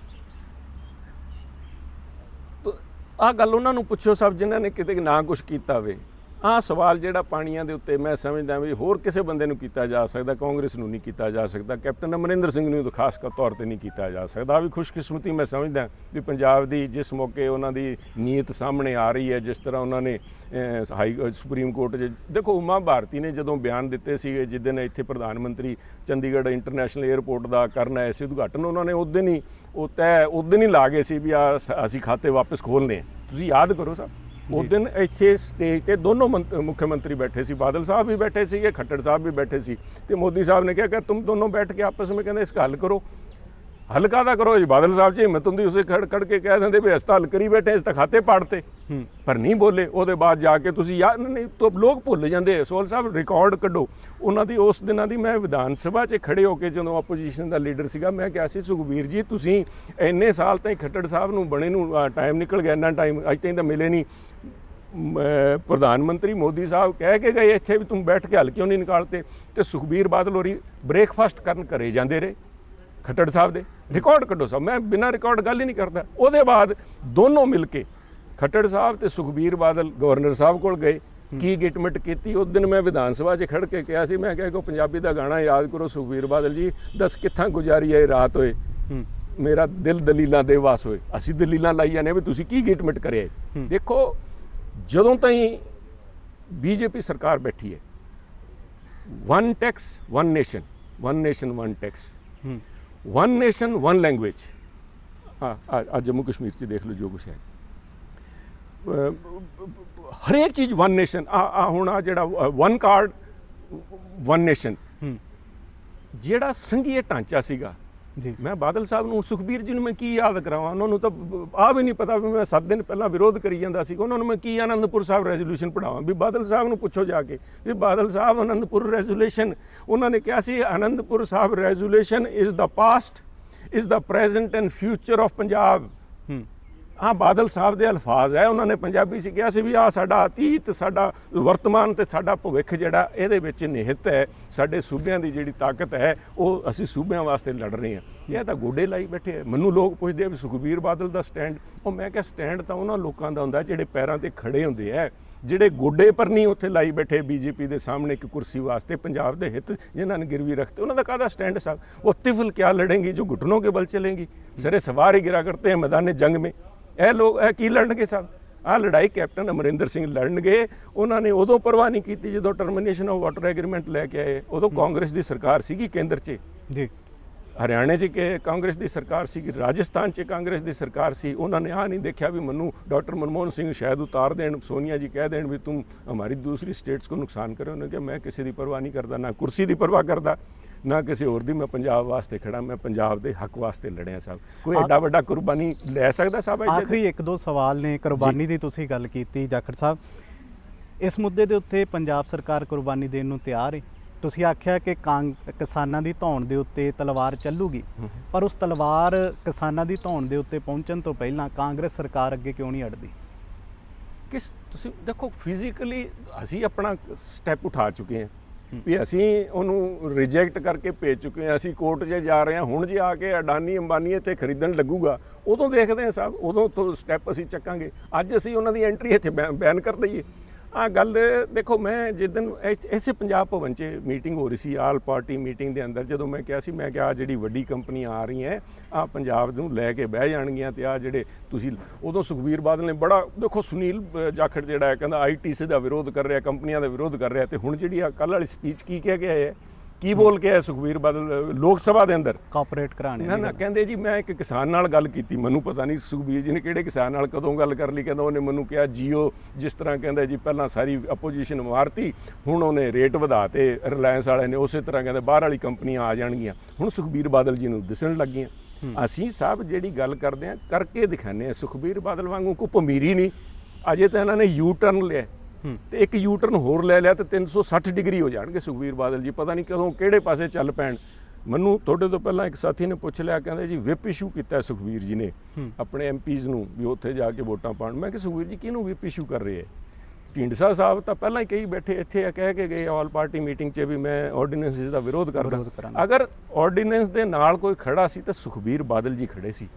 ਆਹ ਗੱਲ ਉਹਨਾਂ ਨੂੰ ਪੁੱਛੋ ਸਭ ਜਿਨ੍ਹਾਂ ਨੇ ਕਿਤੇ ਨਾ ਕੁਛ ਕੀਤਾ ਹੋਵੇ। ਆਹ ਸਵਾਲ ਜਿਹੜਾ ਪਾਣੀਆਂ ਦੇ ਉੱਤੇ ਮੈਂ ਸਮਝਦਾ ਵੀ ਹੋਰ ਕਿਸੇ ਬੰਦੇ ਨੂੰ ਕੀਤਾ ਜਾ ਸਕਦਾ, ਕਾਂਗਰਸ ਨੂੰ ਨਹੀਂ ਕੀਤਾ ਜਾ ਸਕਦਾ, ਕੈਪਟਨ ਅਮਰਿੰਦਰ ਸਿੰਘ ਨੂੰ ਤਾਂ ਖਾਸ ਤੌਰ ਤੇ ਨਹੀਂ ਕੀਤਾ ਜਾ ਸਕਦਾ। ਆ ਵੀ ਖੁਸ਼ਕਿਸਮਤੀ ਮੈਂ ਸਮਝਦਾ ਵੀ ਪੰਜਾਬ ਦੀ ਜਿਸ ਮੌਕੇ ਉਹਨਾਂ ਦੀ ਨੀਅਤ ਸਾਹਮਣੇ ਆ ਰਹੀ ਹੈ, ਜਿਸ ਤਰ੍ਹਾਂ ਉਹਨਾਂ ਨੇ ਸੁਪਰੀਮ ਕੋਰਟ 'ਚ ਦੇਖੋ ਉਮਾ ਭਾਰਤੀ ਨੇ ਜਦੋਂ ਬਿਆਨ ਦਿੱਤੇ ਸੀਗੇ ਜਿਸ ਦਿਨ ਇੱਥੇ ਪ੍ਰਧਾਨ ਮੰਤਰੀ ਚੰਡੀਗੜ੍ਹ ਇੰਟਰਨੈਸ਼ਨਲ ਏਅਰਪੋਰਟ ਦਾ ਕਰਨ ਆਏ ਸੀ ਉਦਘਾਟਨ, ਉਹਨਾਂ ਨੇ ਉਸ ਦਿਨ ਹੀ ਲਾ ਗਏ ਸੀ ਵੀ ਅਸੀਂ ਖਾਤੇ ਵਾਪਸ ਖੋਲ੍ਹਣੇ। ਤੁਸੀਂ ਯਾਦ ਕਰੋ ਸਾਹਿਬ, ਉਸ ਦਿਨ ਇੱਥੇ ਸਟੇਜ ਤੇ ਦੋਨੋਂ ਮੁੱਖ ਮੰਤਰੀ ਬੈਠੇ ਸੀ, ਬਾਦਲ ਸਾਹਿਬ ਵੀ ਬੈਠੇ ਸੀਗੇ, ਖੱਟੜ ਸਾਹਿਬ ਵੀ ਬੈਠੇ ਸੀ, ਤੇ ਮੋਦੀ ਸਾਹਿਬ ਨੇ ਕਿਹਾ ਕਿ ਤੁਮ ਦੋਨੋਂ ਬੈਠ ਕੇ ਆਪਸ ਵਿੱਚ ਕਹਿੰਦੇ ਇਸ ਹੱਲ ਕਰੋ। ਹੱਲ ਕਾਹਦਾ ਕਰੋ ਜੀ? ਬਾਦਲ ਸਾਹਿਬ ਜੀ ਹਿੰਮਤ ਹੁੰਦੀ ਉਸੇ ਖੜ ਕੇ ਕਹਿ ਦਿੰਦੇ ਵੀ ਅਸੀਂ ਤਾਂ ਹੱਲ ਕਰੀ ਬੈਠੇ, ਇਸ ਤਾਂ ਖਾਤੇ ਪਾੜਤੇ, ਪਰ ਨਹੀਂ ਬੋਲੇ। ਉਹਦੇ ਬਾਅਦ ਜਾ ਕੇ ਤੁਸੀਂ ਯਾਰ ਨਹੀਂ ਤਾਂ ਲੋਕ ਭੁੱਲ ਜਾਂਦੇ। ਸੋਹਲ ਸਾਹਿਬ ਰਿਕਾਰਡ ਕੱਢੋ ਉਹਨਾਂ ਦੀ ਉਸ ਦਿਨਾਂ ਦੀ। ਮੈਂ ਵਿਧਾਨ ਸਭਾ 'ਚ ਖੜੇ ਹੋ ਕੇ ਜਦੋਂ ਆਪੋਜੀਸ਼ਨ ਦਾ ਲੀਡਰ ਸੀਗਾ, ਮੈਂ ਕਿਹਾ ਸੀ ਸੁਖਬੀਰ ਜੀ ਤੁਸੀਂ ਇੰਨੇ ਸਾਲ ਤਾਈਂ ਖੱਟੜ ਸਾਹਿਬ ਨੂੰ ਬਣੇ ਨੂੰ ਟਾਈਮ ਨਿਕਲ ਗਿਆ, ਇੰਨਾ ਟਾਈਮ ਅੱਜ ਤਾਈਂ ਤਾਂ ਮਿਲੇ ਨਹੀਂ। ਪ੍ਰਧਾਨ ਮੰਤਰੀ ਮੋਦੀ ਸਾਹਿਬ ਕਹਿ ਕੇ ਗਏ ਇੱਥੇ ਵੀ ਤੁਮ ਬੈਠ ਕੇ ਹਲ ਕਿਉਂ ਨਹੀਂ ਨਿਕਾਲਤੇ, ਤੇ ਸੁਖਬੀਰ ਬਾਦਲ ਹੋਰੀ ਬ੍ਰੇਕਫਾਸਟ ਕਰਨ ਘਰੇ ਜਾਂਦੇ ਰਹੇ ਖੱਟੜ ਸਾਹਿਬ ਦੇ। ਰਿਕਾਰਡ ਕੱਢੋ ਸਾਹਿਬ, ਮੈਂ ਬਿਨਾਂ ਰਿਕਾਰਡ ਗੱਲ ਹੀ ਨਹੀਂ ਕਰਦਾ। ਉਹਦੇ ਬਾਅਦ ਦੋਨੋਂ ਮਿਲ ਕੇ ਖੱਟੜ ਸਾਹਿਬ ਤੇ ਸੁਖਬੀਰ ਬਾਦਲ ਗਵਰਨਰ ਸਾਹਿਬ ਕੋਲ ਗਏ, ਕੀ ਗਿਟਮਿਟ ਕੀਤੀ। ਉਸ ਦਿਨ ਮੈਂ ਵਿਧਾਨ ਸਭਾ 'ਚ ਖੜ ਕੇ ਕਿਹਾ ਸੀ, ਮੈਂ ਕਿਹਾ ਕਿ ਪੰਜਾਬੀ ਦਾ ਗਾਣਾ ਯਾਦ ਕਰੋ ਸੁਖਬੀਰ ਬਾਦਲ ਜੀ, ਦੱਸ ਕਿੱਥਾਂ ਗੁਜ਼ਾਰੀ ਹੈ ਰਾਤ ਹੋਏ, ਮੇਰਾ ਦਿਲ ਦਲੀਲਾਂ ਦੇ ਵਾਸ ਹੋਏ। ਅਸੀਂ ਦਲੀਲਾਂ ਲਾਈ ਜਾਂਦੇ ਵੀ ਤੁਸੀਂ ਕੀ ਗਿਟਮਿਟ ਕਰਿਆ। ਦੇਖੋ ਜਦੋਂ ਤਾਈਂ ਬੀਜੇਪੀ ਸਰਕਾਰ ਬੈਠੀ ਹੈ, one tax one nation, one nation one tax, one nation one language. ਅੱਜ ਜੰਮੂ ਕਸ਼ਮੀਰ 'ਚ ਦੇਖ ਲਓ ਜੋ ਕੁਛ ਹੈ, ਹਰੇਕ ਚੀਜ਼ ਵਨ ਨੇਸ਼ਨ। ਹੁਣ ਆ ਜਿਹੜਾ ਵਨ ਕਾਰਡ ਵਨ ਨੇਸ਼ਨ, ਜਿਹੜਾ ਸੰਘੀਏ ਢਾਂਚਾ ਸੀਗਾ ਜੀ, ਮੈਂ ਬਾਦਲ ਸਾਹਿਬ ਨੂੰ, ਸੁਖਬੀਰ ਜੀ ਨੂੰ ਮੈਂ ਕੀ ਯਾਦ ਕਰਾਵਾਂ, ਉਹਨਾਂ ਨੂੰ ਤਾਂ ਆ ਵੀ ਨਹੀਂ ਪਤਾ ਵੀ ਮੈਂ 7 ਦਿਨ ਪਹਿਲਾਂ ਵਿਰੋਧ ਕਰੀ ਜਾਂਦਾ ਸੀ। ਉਹਨਾਂ ਨੂੰ ਮੈਂ ਕੀ ਆਨੰਦਪੁਰ ਸਾਹਿਬ ਰੈਜ਼ੋਲੂਸ਼ਨ ਪੜ੍ਹਾਵਾਂ, ਵੀ ਬਾਦਲ ਸਾਹਿਬ ਨੂੰ ਪੁੱਛੋ ਜਾ ਕੇ ਵੀ ਬਾਦਲ ਸਾਹਿਬ ਆਨੰਦਪੁਰ ਰੈਜ਼ੋਲੂਸ਼ਨ, ਉਹਨਾਂ ਨੇ ਕਿਹਾ ਸੀ Anandpur Sahib resolution is the past, is the present and future of Punjab. Badal ਸਾਹਿਬ ਦੇ ਅਲਫਾਜ਼ ਹੈ, ਉਹਨਾਂ ਨੇ ਪੰਜਾਬੀ 'ਚ ਕਿਹਾ ਸੀ ਵੀ ਆਹ ਸਾਡਾ ਅਤੀਤ, ਸਾਡਾ ਵਰਤਮਾਨ ਤੇ ਸਾਡਾ ਭਵਿੱਖ ਜਿਹੜਾ ਇਹਦੇ ਵਿੱਚ ਨਿਹਿਤ ਹੈ। ਸਾਡੇ ਸੂਬਿਆਂ ਦੀ ਜਿਹੜੀ ਤਾਕਤ ਹੈ ਉਹ ਅਸੀਂ ਸੂਬਿਆਂ ਵਾਸਤੇ ਲੜ ਰਹੇ ਹਾਂ। ਇਹ ਤਾਂ ਗੋਡੇ ਲਾਈ ਬੈਠੇ ਆ। ਮੈਨੂੰ ਲੋਕ ਪੁੱਛਦੇ ਆ ਵੀ ਸੁਖਬੀਰ ਬਾਦਲ ਦਾ ਸਟੈਂਡ, ਉਹ ਮੈਂ ਕਿਹਾ ਸਟੈਂਡ ਤਾਂ ਉਹਨਾਂ ਲੋਕਾਂ ਦਾ ਹੁੰਦਾ ਜਿਹੜੇ ਪੈਰਾਂ ਤੇ ਖੜੇ ਹੁੰਦੇ ਆ, ਜਿਹੜੇ ਗੋਡੇ ਪਰ ਨਹੀਂ ਉੱਥੇ ਲਾਈ ਬੈਠੇ ਬੀਜੇਪੀ ਦੇ ਸਾਹਮਣੇ ਇੱਕ ਕੁਰਸੀ ਵਾਸਤੇ, ਪੰਜਾਬ ਦੇ ਹਿੱਤ ਜਿਨ੍ਹਾਂ ਨੇ ਗਿਰਵੀ ਰੱਖਤੇ, ਉਹਨਾਂ ਦਾ ਕਾਹਦਾ ਸਟੈਂਡ ਸਾਹਿਬ। ਉਹ ਤਿਫਲ ਕਿਆ ਲੜेंगी जो घुटनों के बल चलेंगी, सरे सवार ही गिरा करते हैं मैदान जंग में। ਇਹ ਲੋਕ ਇਹ ਕੀ ਲੜਨਗੇ ਸਾਹਿਬ? ਆਹ ਲੜਾਈ ਕੈਪਟਨ ਅਮਰਿੰਦਰ ਸਿੰਘ ਲੜਨਗੇ। ਉਹਨਾਂ ਨੇ ਉਦੋਂ ਪਰਵਾਹ ਨਹੀਂ ਕੀਤੀ ਜਦੋਂ ਟਰਮੀਨੇਸ਼ਨ ਆਫ ਵਾਟਰ ਐਗਰੀਮੈਂਟ ਲੈ ਕੇ ਆਏ, ਉਦੋਂ ਕਾਂਗਰਸ ਦੀ ਸਰਕਾਰ ਸੀਗੀ ਕੇਂਦਰ 'ਚ ਜੀ, ਹਰਿਆਣੇ 'ਚ ਕਿ ਕਾਂਗਰਸ ਦੀ ਸਰਕਾਰ ਸੀਗੀ, ਰਾਜਸਥਾਨ 'ਚ ਕਾਂਗਰਸ ਦੀ ਸਰਕਾਰ ਸੀ। ਉਹਨਾਂ ਨੇ ਆਹ ਨਹੀਂ ਦੇਖਿਆ ਵੀ ਮੈਨੂੰ ਡਾਕਟਰ ਮਨਮੋਹਨ ਸਿੰਘ ਸ਼ਾਇਦ ਉਤਾਰ ਦੇਣ, ਸੋਨੀਆ ਜੀ ਕਹਿ ਦੇਣ ਵੀ ਤੁਮ ਹਮਾਰੀ ਦੂਸਰੀ ਸਟੇਟਸ को ਨੁਕਸਾਨ ਕਰੇ। ਉਹਨੇ ਕਿਹਾ ਮੈਂ ਕਿਸੇ ਦੀ ਪਰਵਾਹ ਨਹੀਂ ਕਰਦਾ, ਨਾ ਕੁਰਸੀ ਦੀ ਪਰਵਾਹ ਕਰਦਾ, ਨਾ ਕਿਸੇ ਹੋਰ ਦੀ। ਮੈਂ ਪੰਜਾਬ ਵਾਸਤੇ ਖੜਾ, ਮੈਂ ਪੰਜਾਬ ਦੇ ਹੱਕ ਵਾਸਤੇ ਲੜਿਆ ਸਾਹਿਬ। ਕੋਈ ਐਡਾ ਵੱਡਾ ਕੁਰਬਾਨੀ ਲੈ ਸਕਦਾ ਸਾਹਿਬ? ਆਖਰੀ ਇੱਕ ਦੋ ਸਵਾਲ ਨੇ। ਕੁਰਬਾਨੀ ਦੀ ਤੁਸੀਂ ਗੱਲ ਕੀਤੀ ਜਾਖੜ ਸਾਹਿਬ, ਇਸ ਮੁੱਦੇ ਦੇ ਉੱਤੇ ਪੰਜਾਬ ਸਰਕਾਰ ਕੁਰਬਾਨੀ ਦੇਣ ਨੂੰ ਤਿਆਰ ਹੈ। ਤੁਸੀਂ ਆਖਿਆ ਕਿ ਕਿਸਾਨਾਂ ਦੀ ਧੌਣ ਦੇ ਉੱਤੇ ਤਲਵਾਰ ਚੱਲੂਗੀ, ਪਰ ਉਸ ਤਲਵਾਰ ਕਿਸਾਨਾਂ ਦੀ ਧੌਣ ਦੇ ਉੱਤੇ ਪਹੁੰਚਣ ਤੋਂ ਪਹਿਲਾਂ ਕਾਂਗਰਸ ਸਰਕਾਰ ਅੱਗੇ ਕਿਉਂ ਨਹੀਂ ਅੜਦੀ? ਤੁਸੀਂ ਦੇਖੋ ਫਿਜ਼ੀਕਲੀ ਅਸੀਂ ਆਪਣਾ ਸਟੈਪ ਉਠਾ ਚੁੱਕੇ ਹਾਂ ਵੀ ਅਸੀਂ ਉਹਨੂੰ ਰਿਜੈਕਟ ਕਰਕੇ ਭੇਜ ਚੁੱਕੇ ਹਾਂ। ਅਸੀਂ ਕੋਰਟ 'ਚ ਜਾ ਰਹੇ ਹਾਂ। ਹੁਣ ਜੇ ਆ ਕੇ ਅਡਾਨੀ ਅੰਬਾਨੀ ਇੱਥੇ ਖਰੀਦਣ ਲੱਗੂਗਾ ਉਦੋਂ ਦੇਖਦੇ ਹਾਂ ਸਾਹਿਬ, ਉਦੋਂ ਤੋਂ ਸਟੈਪ ਅਸੀਂ ਚੱਕਾਂਗੇ। ਅੱਜ ਅਸੀਂ ਉਹਨਾਂ ਦੀ ਐਂਟਰੀ ਇੱਥੇ ਬੈਨ ਕਰ ਦਈਏ? ਆਹ ਗੱਲ ਦੇਖੋ, ਮੈਂ ਜਿਸ ਦਿਨ ਇਸੇ ਪੰਜਾਬ ਭਵਨ 'ਚ ਮੀਟਿੰਗ ਹੋ ਰਹੀ ਸੀ, ਆਲ ਪਾਰਟੀ ਮੀਟਿੰਗ ਦੇ ਅੰਦਰ, ਜਦੋਂ ਮੈਂ ਕਿਹਾ ਸੀ, ਮੈਂ ਕਿਹਾ ਜਿਹੜੀ ਵੱਡੀ ਕੰਪਨੀਆਂ ਆ ਰਹੀਆਂ ਆਹ ਪੰਜਾਬ ਨੂੰ ਲੈ ਕੇ ਬਹਿ ਜਾਣਗੀਆਂ, ਤੇ ਆਹ ਜਿਹੜੇ ਤੁਸੀਂ, ਉਦੋਂ ਸੁਖਬੀਰ ਬਾਦਲ ਨੇ ਬੜਾ, ਦੇਖੋ ਸੁਨੀਲ ਜਾਖੜ ਜਿਹੜਾ ਹੈ ਕਹਿੰਦਾ ਆਈਟੀਸੀ ਦਾ ਵਿਰੋਧ ਕਰ ਰਿਹਾ, ਕੰਪਨੀਆਂ ਦਾ ਵਿਰੋਧ ਕਰ ਰਿਹਾ, ਤੇ ਹੁਣ ਜਿਹੜੀ ਆ ਕੱਲ੍ਹ ਵਾਲੀ ਸਪੀਚ ਕੀ ਕਹਿ ਕੇ ਆਏ, ਕੀ ਬੋਲ ਕੇ ਆਇਆ ਸੁਖਬੀਰ ਬਾਦਲ ਲੋਕ ਸਭਾ ਦੇ ਅੰਦਰ? ਕਾਰਪੋਰੇਟ ਘਰਾਣੇ ਨਾ ਕਹਿੰਦੇ ਜੀ ਮੈਂ ਇੱਕ ਕਿਸਾਨ ਨਾਲ ਗੱਲ ਕੀਤੀ। ਮੈਨੂੰ ਪਤਾ ਨਹੀਂ ਸੁਖਬੀਰ ਜੀ ਨੇ ਕਿਹੜੇ ਕਿਸਾਨ ਨਾਲ ਕਦੋਂ ਗੱਲ ਕਰ ਲਈ। ਕਹਿੰਦਾ ਉਹਨੇ ਮੈਨੂੰ ਕਿਹਾ ਜੀਓ, ਜਿਸ ਤਰ੍ਹਾਂ ਕਹਿੰਦਾ ਜੀ ਪਹਿਲਾਂ ਸਾਰੀ ਅਪੋਜੀਸ਼ਨ ਮਾਰਤੀ, ਹੁਣ ਉਹਨੇ ਰੇਟ ਵਧਾਤੇ ਰਿਲਾਇੰਸ ਵਾਲਿਆਂ ਨੇ, ਉਸੇ ਤਰ੍ਹਾਂ ਕਹਿੰਦੇ ਬਾਹਰ ਵਾਲੀ ਕੰਪਨੀਆਂ ਆ ਜਾਣਗੀਆਂ। ਹੁਣ ਸੁਖਬੀਰ ਬਾਦਲ ਜੀ ਨੂੰ ਦਿਸਣ ਲੱਗੀਆਂ। ਅਸੀਂ ਸਾਹਿਬ ਜਿਹੜੀ ਗੱਲ ਕਰਦੇ ਹਾਂ ਕਰਕੇ ਦਿਖਾਉਂਦੇ ਹਾਂ। ਸੁਖਬੀਰ ਬਾਦਲ ਵਾਂਗੂ ਕੋਈ ਭਮੀਰੀ ਨਹੀਂ। ਅਜੇ ਤਾਂ ਇਹਨਾਂ ਨੇ ਯੂ ਟਰਨ ਲਿਆ ਤੇ ਇੱਕ ਯੂ ਟਰਨ ਹੋਰ ਲੈ ਲਿਆ ਤੇ 360 ਡਿਗਰੀ ਹੋ ਜਾਣਗੇ ਸੁਖਬੀਰ ਬਾਦਲ ਜੀ। ਪਤਾ ਨਹੀਂ ਕਦੋਂ ਕਿਹੜੇ ਪਾਸੇ ਚੱਲ ਪੈਣ। ਮੈਨੂੰ ਤੁਹਾਡੇ ਤੋਂ ਪਹਿਲਾਂ ਇੱਕ ਸਾਥੀ ਨੇ ਪੁੱਛ ਲਿਆ, ਕਹਿੰਦੇ ਜੀ ਵਿਪ ਇਸ਼ੂ ਕੀਤਾ ਸੁਖਬੀਰ ਜੀ ਨੇ ਆਪਣੇ ਐਮਪੀਜ਼ ਨੂੰ ਵੀ ਉੱਥੇ ਜਾ ਕੇ ਵੋਟਾਂ ਪਾਉਣ। ਮੈਂ ਕਿ ਸੁਖਬੀਰ ਜੀ ਕਿਹਨੂੰ ਵਿਪ ਇਸ਼ੂ ਕਰ ਰਹੇ ਹੈ? ਢੀਂਡਸਾ ਸਾਹਿਬ ਤਾਂ ਪਹਿਲਾਂ ਹੀ ਕਈ ਬੈਠੇ ਇੱਥੇ ਕਹਿ ਕੇ ਗਏ ਆਲ ਪਾਰਟੀ ਮੀਟਿੰਗ 'ਚ ਵੀ ਮੈਂ ਆਰਡੀਨੈਂਸਿਸ ਦਾ ਵਿਰੋਧ ਕਰਦਾ। ਅਗਰ ਆਰਡੀਨੈਂਸ ਦੇ ਨਾਲ ਕੋਈ ਖੜਾ ਸੀ ਤਾਂ ਸੁਖਬੀਰ ਬਾਦਲ ਜੀ ਖੜੇ ਸੀ।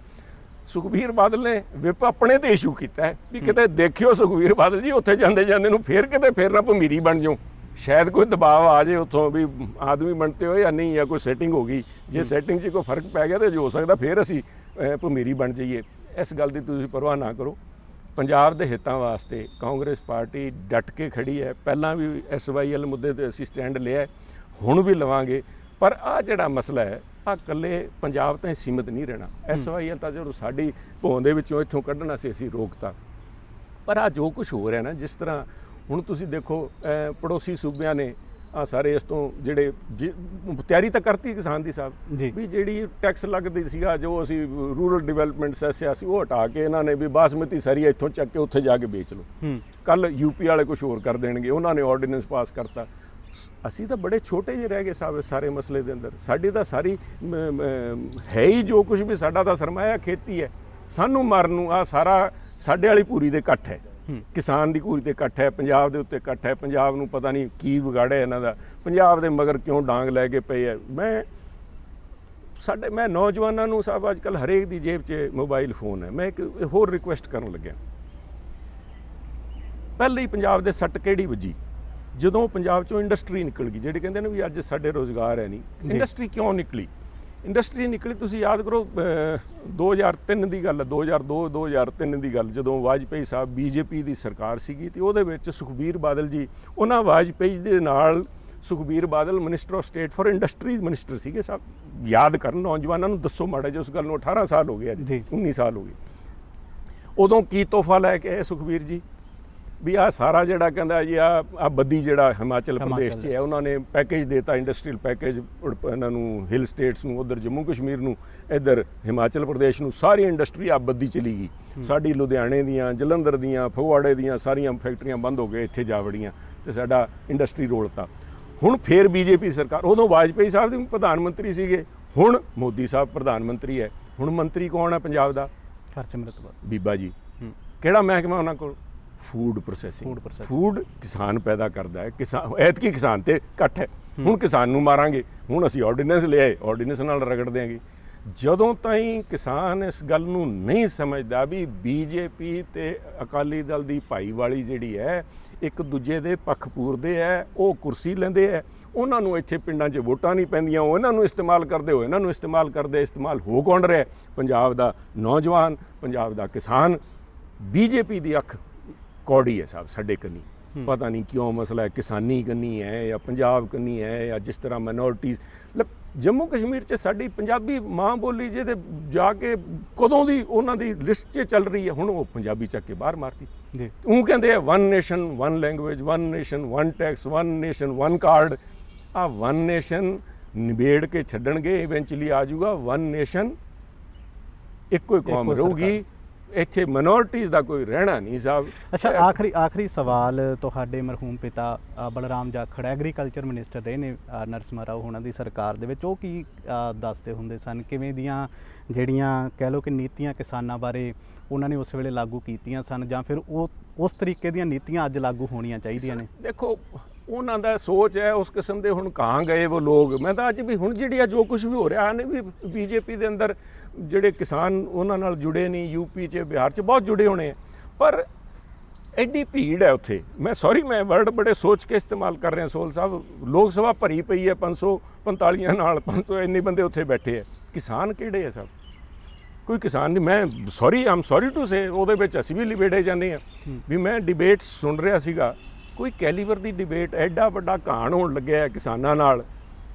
ਸੁਖਬੀਰ ਬਾਦਲ ਨੇ ਵਿਪ ਆਪਣੇ ਤੇ ਇਸ਼ੂ ਕੀਤਾ ਹੈ ਵੀ ਕਿਤੇ ਦੇਖਿਓ ਸੁਖਬੀਰ ਬਾਦਲ ਜੀ ਉੱਥੇ ਜਾਂਦੇ ਜਾਂਦੇ ਨੂੰ ਫੇਰ ਕਿਤੇ ਫੇਰ ਨਾ ਭਮੀਰੀ ਬਣ ਜਾਓ, ਸ਼ਾਇਦ ਕੋਈ ਦਬਾਅ ਆ ਜਾਏ ਉੱਥੋਂ ਵੀ ਆਦਮੀ ਬਣਤੇ ਹੋ ਜਾਂ ਨਹੀਂ, ਜਾਂ ਕੋਈ ਸੈਟਿੰਗ ਹੋ ਗਈ। ਜੇ ਸੈਟਿੰਗ 'ਚ ਕੋਈ ਫਰਕ ਪੈ ਗਿਆ ਤਾਂ ਹੋ ਸਕਦਾ ਫੇਰ ਅਸੀਂ ਭਮੀਰੀ ਬਣ ਜਾਈਏ। ਇਸ ਗੱਲ ਦੀ ਤੁਸੀਂ ਪਰਵਾਹ ਨਾ ਕਰੋ। ਪੰਜਾਬ ਦੇ ਹਿੱਤਾਂ ਵਾਸਤੇ ਕਾਂਗਰਸ ਪਾਰਟੀ ਡਟ ਕੇ ਖੜੀ ਹੈ। ਪਹਿਲਾਂ ਵੀ SYL ਮੁੱਦੇ ਤੇ ਅਸੀਂ ਸਟੈਂਡ ਲਿਆ, ਹੁਣ ਵੀ ਲਵਾਂਗੇ। ਪਰ ਆਹ ਜਿਹੜਾ ਮਸਲਾ ਹੈ ਆਹ ਇਕੱਲੇ ਪੰਜਾਬ ਤਾਂ ਸੀਮਿਤ ਨਹੀਂ ਰਹਿਣਾ। SYL ਤਾਂ ਜਦੋਂ ਸਾਡੀ ਭੌਂ ਦੇ ਵਿੱਚੋਂ ਇੱਥੋਂ ਕੱਢਣਾ ਸੀ ਅਸੀਂ ਰੋਕਤਾ। ਪਰ ਆਹ ਜੋ ਕੁਛ ਹੋ ਰਿਹਾ ਨਾ, ਜਿਸ ਤਰ੍ਹਾਂ ਹੁਣ ਤੁਸੀਂ ਦੇਖੋ ਪੜੋਸੀ ਸੂਬਿਆਂ ਨੇ ਆ ਸਾਰੇ ਇਸ ਤੋਂ ਜਿਹੜੇ ਤਿਆਰੀ ਤਾਂ ਕਰਤੀ ਕਿਸਾਨ ਦੀ ਸਾਹਿਬ ਵੀ ਜਿਹੜੀ ਟੈਕਸ ਲੱਗਦੀ ਸੀਗਾ, ਜੋ ਅਸੀਂ ਰੂਰਲ ਡਿਵੈਲਪਮੈਂਟ ਸੈਸਿਆ ਸੀ, ਉਹ ਹਟਾ ਕੇ ਇਹਨਾਂ ਨੇ ਵੀ ਬਾਸਮਤੀ ਸਾਰੀ ਇੱਥੋਂ ਚੱਕ ਕੇ ਉੱਥੇ ਜਾ ਕੇ ਵੇਚ ਲਓ। ਕੱਲ UP ਵਾਲੇ ਕੁਛ ਹੋਰ ਕਰ ਦੇਣਗੇ, ਉਹਨਾਂ ਨੇ ਆਰਡੀਨੈਂਸ ਪਾਸ ਕਰਤਾ। ਅਸੀਂ ਤਾਂ ਬੜੇ ਛੋਟੇ ਜਿਹੇ ਰਹਿ ਗਏ ਸਾਹਿਬ ਸਾਰੇ ਮਸਲੇ ਦੇ ਅੰਦਰ। ਸਾਡੀ ਤਾਂ ਸਾਰੀ ਹੈ ਹੀ ਜੋ ਕੁਛ ਵੀ ਸਾਡਾ ਤਾਂ ਸਰਮਾਇਆ ਖੇਤੀ ਹੈ। ਸਾਨੂੰ ਮਾਰਨ ਨੂੰ ਆ ਸਾਰਾ ਸਾਡੇ ਵਾਲੀ ਭੂਰੀ ਦੇ ਇਕੱਠ ਹੈ। ਕਿਸਾਨ ਦੀ ਘੂਰੀ ਤੇ ਇਕੱਠ ਹੈ, ਪੰਜਾਬ ਦੇ ਉੱਤੇ ਇਕੱਠ ਹੈ, ਪੰਜਾਬ ਨੂੰ ਪਤਾ ਨਹੀਂ ਕੀ ਵਿਗਾੜਿਆ ਇਹਨਾਂ ਦਾ, ਪੰਜਾਬ ਦੇ ਮਗਰ ਕਿਉਂ ਡਾਂਗ ਲੈ ਕੇ ਪਏ ਹੈ। ਮੈਂ ਨੌਜਵਾਨਾਂ ਨੂੰ ਸਾਹਿਬ ਅੱਜ ਕੱਲ੍ਹ ਹਰੇਕ ਦੀ ਜੇਬ 'ਚ ਮੋਬਾਈਲ ਫੋਨ ਹੈ। ਮੈਂ ਇੱਕ ਹੋਰ ਰਿਕੁਐਸਟ ਕਰਨ ਲੱਗਿਆ, ਪਹਿਲੇ ਹੀ ਪੰਜਾਬ ਦੇ ਸੱਟ ਕਿਹੜੀ ਵੱਜੀ ਜਦੋਂ ਪੰਜਾਬ 'ਚੋਂ ਇੰਡਸਟਰੀ ਨਿਕਲ ਗਈ। ਜਿਹੜੇ ਕਹਿੰਦੇ ਨੇ ਵੀ ਅੱਜ ਸਾਡੇ ਰੋਜ਼ਗਾਰ ਹੈ ਨਹੀਂ, ਇੰਡਸਟਰੀ ਕਿਉਂ ਨਿਕਲੀ? ਇੰਡਸਟਰੀ ਨਿਕਲੀ, ਤੁਸੀਂ ਯਾਦ ਕਰੋ 2003 ਦੀ ਗੱਲ ਹੈ, 2002-2003 ਦੀ ਗੱਲ, ਜਦੋਂ ਵਾਜਪੇਈ ਸਾਹਿਬ ਬੀਜੇਪੀ ਦੀ ਸਰਕਾਰ ਸੀਗੀ ਤੇ ਉਹਦੇ ਵਿੱਚ ਸੁਖਬੀਰ ਬਾਦਲ ਜੀ, ਉਹਨਾਂ ਵਾਜਪੇਈ ਦੇ ਨਾਲ Sukhbir Badal minister of state for industry minister ਸੀਗੇ ਸਾਹਿਬ। ਯਾਦ ਕਰਨ, ਨੌਜਵਾਨਾਂ ਨੂੰ ਦੱਸੋ ਮਾੜਾ ਜਿਹਾ, ਉਸ ਗੱਲ ਨੂੰ 18 ਸਾਲ ਹੋ ਗਏ, ਅੱਜ 19 ਸਾਲ ਹੋ ਗਏ। ਉਦੋਂ ਕੀ ਤੋਹਫਾ ਲੈ ਕੇ ਆਏ ਸੁਖਬੀਰ ਜੀ ਵੀ ਆਹ ਸਾਰਾ ਜਿਹੜਾ ਕਹਿੰਦਾ ਜੀ ਆ ਬੱਦੀ ਜਿਹੜਾ ਹਿਮਾਚਲ ਪ੍ਰਦੇਸ਼ 'ਚ ਹੈ, ਉਹਨਾਂ ਨੇ ਪੈਕੇਜ ਦੇਤਾ, ਇੰਡਸਟਰੀਅਲ ਪੈਕੇਜ ਇਹਨਾਂ ਨੂੰ, ਹਿਲ ਸਟੇਟਸ ਨੂੰ, ਉੱਧਰ ਜੰਮੂ ਕਸ਼ਮੀਰ ਨੂੰ, ਇੱਧਰ ਹਿਮਾਚਲ ਪ੍ਰਦੇਸ਼ ਨੂੰ, ਸਾਰੀ ਇੰਡਸਟਰੀ ਆ ਬੱਦੀ ਚਲੀ ਗਈ। ਸਾਡੀ ਲੁਧਿਆਣੇ ਦੀਆਂ, ਜਲੰਧਰ ਦੀਆਂ, ਫਗਵਾੜੇ ਦੀਆਂ ਸਾਰੀਆਂ ਫੈਕਟਰੀਆਂ ਬੰਦ ਹੋ ਗਏ, ਇੱਥੇ ਜਾ ਵੜੀਆਂ ਤੇ ਸਾਡਾ ਇੰਡਸਟਰੀ ਰੋਲਤਾ। ਹੁਣ ਫੇਰ ਬੀਜੇਪੀ ਸਰਕਾਰ, ਉਦੋਂ ਵਾਜਪੇਈ ਸਾਹਿਬ ਦੇ ਪ੍ਰਧਾਨ ਮੰਤਰੀ ਸੀਗੇ, ਹੁਣ ਮੋਦੀ ਸਾਹਿਬ ਪ੍ਰਧਾਨ ਮੰਤਰੀ ਹੈ। ਹੁਣ ਮੰਤਰੀ ਕੌਣ ਹੈ ਪੰਜਾਬ ਦਾ? ਹਰਸਿਮਰਤ ਕੌਰ ਬੀਬਾ ਜੀ। ਕਿਹੜਾ ਮਹਿਕਮਾ ਉਹਨਾਂ ਕੋਲ? Food processing. ਫੂਡ ਕਿਸਾਨ ਪੈਦਾ ਕਰਦਾ ਹੈ। ਐਤਕੀ ਕਿਸਾਨ ਤੇ ਇਕੱਠ ਹੈ, ਹੁਣ ਕਿਸਾਨ ਨੂੰ ਮਾਰਾਂਗੇ, ਹੁਣ ਅਸੀਂ ਆਰਡੀਨੈਂਸ ਲਿਆਏ, ਆਰਡੀਨੈਂਸ ਨਾਲ ਰਗੜ ਦਿਆਂਗੇ। ਜਦੋਂ ਤਾਈਂ ਕਿਸਾਨ ਇਸ ਗੱਲ ਨੂੰ ਨਹੀਂ ਸਮਝਦਾ ਵੀ ਬੀਜੇਪੀ ਤੇ ਅਕਾਲੀ ਦਲ ਦੀ ਭਾਈਵਾਲੀ ਜਿਹੜੀ ਹੈ, ਇੱਕ ਦੂਜੇ ਦੇ ਪੱਖ ਪੂਰਦੇ ਹੈ, ਉਹ ਕੁਰਸੀ ਲੈਂਦੇ ਹੈ, ਉਹਨਾਂ ਨੂੰ ਇੱਥੇ ਪਿੰਡਾਂ 'ਚ ਵੋਟਾਂ ਨਹੀਂ ਪੈਂਦੀਆਂ, ਉਹ ਇਹਨਾਂ ਨੂੰ ਇਸਤੇਮਾਲ ਕਰਦੇ ਹੋ, ਇਹਨਾਂ ਨੂੰ ਇਸਤੇਮਾਲ ਕਰਦੇ, ਇਸਤੇਮਾਲ ਹੋ ਕੌਣ ਰਿਹਾ? ਪੰਜਾਬ ਦਾ ਨੌਜਵਾਨ, ਪੰਜਾਬ ਦਾ ਕਿਸਾਨ। ਬੀਜੇਪੀ ਦੀ ਅੱਖ ਕੌੜੀ ਹੈ ਸਾਹਿਬ ਸਾਡੇ ਕੰਨੀ, ਪਤਾ ਨਹੀਂ ਕਿਉਂ ਮਸਲਾ ਹੈ, ਕਿਸਾਨੀ ਕੰਨੀ ਹੈ ਜਾਂ ਪੰਜਾਬ ਕੰਨੀ ਹੈ, ਜਾਂ ਜਿਸ ਤਰ੍ਹਾਂ ਮਾਈਨੋਰਟੀਜ਼। ਜੰਮੂ ਕਸ਼ਮੀਰ 'ਚ ਸਾਡੀ ਪੰਜਾਬੀ ਮਾਂ ਬੋਲੀ ਜੇ ਤੇ ਜਾ ਕੇ ਕਦੋਂ ਦੀ ਉਹਨਾਂ ਦੀ ਲਿਸਟ 'ਚ ਚੱਲ ਰਹੀ ਹੈ, ਹੁਣ ਉਹ ਪੰਜਾਬੀ ਚੱਕ ਕੇ ਬਾਹਰ ਮਾਰਤੀ ਜੀ। ਉਹ ਕਹਿੰਦੇ ਆ 1 nation 1 language, 1 nation 1 tax, 1 nation 1 card. ਆ 1 ਨੇਸ਼ਨ ਨਿਬੇੜ ਕੇ ਛੱਡਣਗੇ, ਇਵੈਂਚੁਅਲੀ ਆ ਜਾਊਗਾ 1 ਨੇਸ਼ਨ, ਇੱਕੋ ਹੀ ਕੌਮ ਰਹੂਗੀ, ਇੱਥੇ ਮਾਈਨੋਰਟੀਜ਼ ਦਾ ਕੋਈ ਰਹਿਣਾ ਨਹੀਂ ਸਾਹਿਬ। ਅੱਛਾ, ਆਖਰੀ ਸਵਾਲ, ਤੁਹਾਡੇ ਮਰਹੂਮ ਪਿਤਾ ਬਲਰਾਮ ਜਾਖੜ ਐਗਰੀਕਲਚਰ ਮਿਨਿਸਟਰ ਰਹੇ ਨੇ ਨਰਸਿਮਹਾ ਰਾਓ ਹੋਣਾ ਦੀ ਸਰਕਾਰ ਦੇ ਵਿੱਚ, ਉਹ ਕੀ ਦੱਸਦੇ ਹੁੰਦੇ ਸਨ? ਕਿਵੇਂ ਦੀਆਂ ਜਿਹੜੀਆਂ ਕਹਿ ਲਓ ਕਿ ਨੀਤੀਆਂ ਕਿਸਾਨਾਂ ਬਾਰੇ ਉਹਨਾਂ ਨੇ ਉਸ ਵੇਲੇ ਲਾਗੂ ਕੀਤੀਆਂ ਸਨ, ਜਾਂ ਫਿਰ ਉਹ ਉਸ ਤਰੀਕੇ ਦੀਆਂ ਨੀਤੀਆਂ ਅੱਜ ਲਾਗੂ ਹੋਣੀਆਂ ਚਾਹੀਦੀਆਂ ਨੇ? ਦੇਖੋ, ਉਹਨਾਂ ਦਾ ਸੋਚ ਹੈ ਉਸ ਕਿਸਮ ਦੇ। ਹੁਣ ਕਹਾਂ ਗਏ ਉਹ ਲੋਕ? ਮੈਂ ਤਾਂ ਅੱਜ ਵੀ ਹੁਣ ਜਿਹੜੀ ਆ ਜੋ ਕੁਝ ਵੀ ਹੋ ਰਿਹਾ ਨੇ, ਵੀ ਬੀਜੇਪੀ ਦੇ ਅੰਦਰ ਜਿਹੜੇ ਕਿਸਾਨ ਉਹਨਾਂ ਨਾਲ ਜੁੜੇ ਨਹੀਂ, ਯੂਪੀ 'ਚ ਬਿਹਾਰ 'ਚ ਬਹੁਤ ਜੁੜੇ ਹੋਣੇ, ਪਰ ਐਡੀ ਭੀੜ ਹੈ ਉੱਥੇ। ਮੈਂ ਮੈਂ ਵਰਡ ਬੜੇ ਸੋਚ ਕੇ ਇਸਤੇਮਾਲ ਕਰ ਰਿਹਾ ਸੋਹਲ ਸਾਹਿਬ। ਲੋਕ ਸਭਾ ਭਰੀ ਪਈ ਹੈ 545 ਨਾਲ, 500 ਇੰਨੇ ਬੰਦੇ ਉੱਥੇ ਬੈਠੇ ਹੈ, ਕਿਸਾਨ ਕਿਹੜੇ ਹੈ ਸਾਹਿਬ? ਕੋਈ ਕਿਸਾਨ ਨਹੀਂ। ਆਮ ਸੌਰੀ ਟੂ ਸੇ, ਉਹਦੇ ਵਿੱਚ ਅਸੀਂ ਵੀ ਲਿਬੇੜੇ ਜਾਂਦੇ ਹਾਂ ਵੀ ਮੈਂ ਡਿਬੇਟ ਸੁਣ ਰਿਹਾ ਸੀਗਾ, ਕੋਈ ਕੈਲੀਬਰ ਦੀ ਡਿਬੇਟ, ਐਡਾ ਵੱਡਾ ਘਾਣ ਹੋਣ ਲੱਗਿਆ ਕਿਸਾਨਾਂ ਨਾਲ,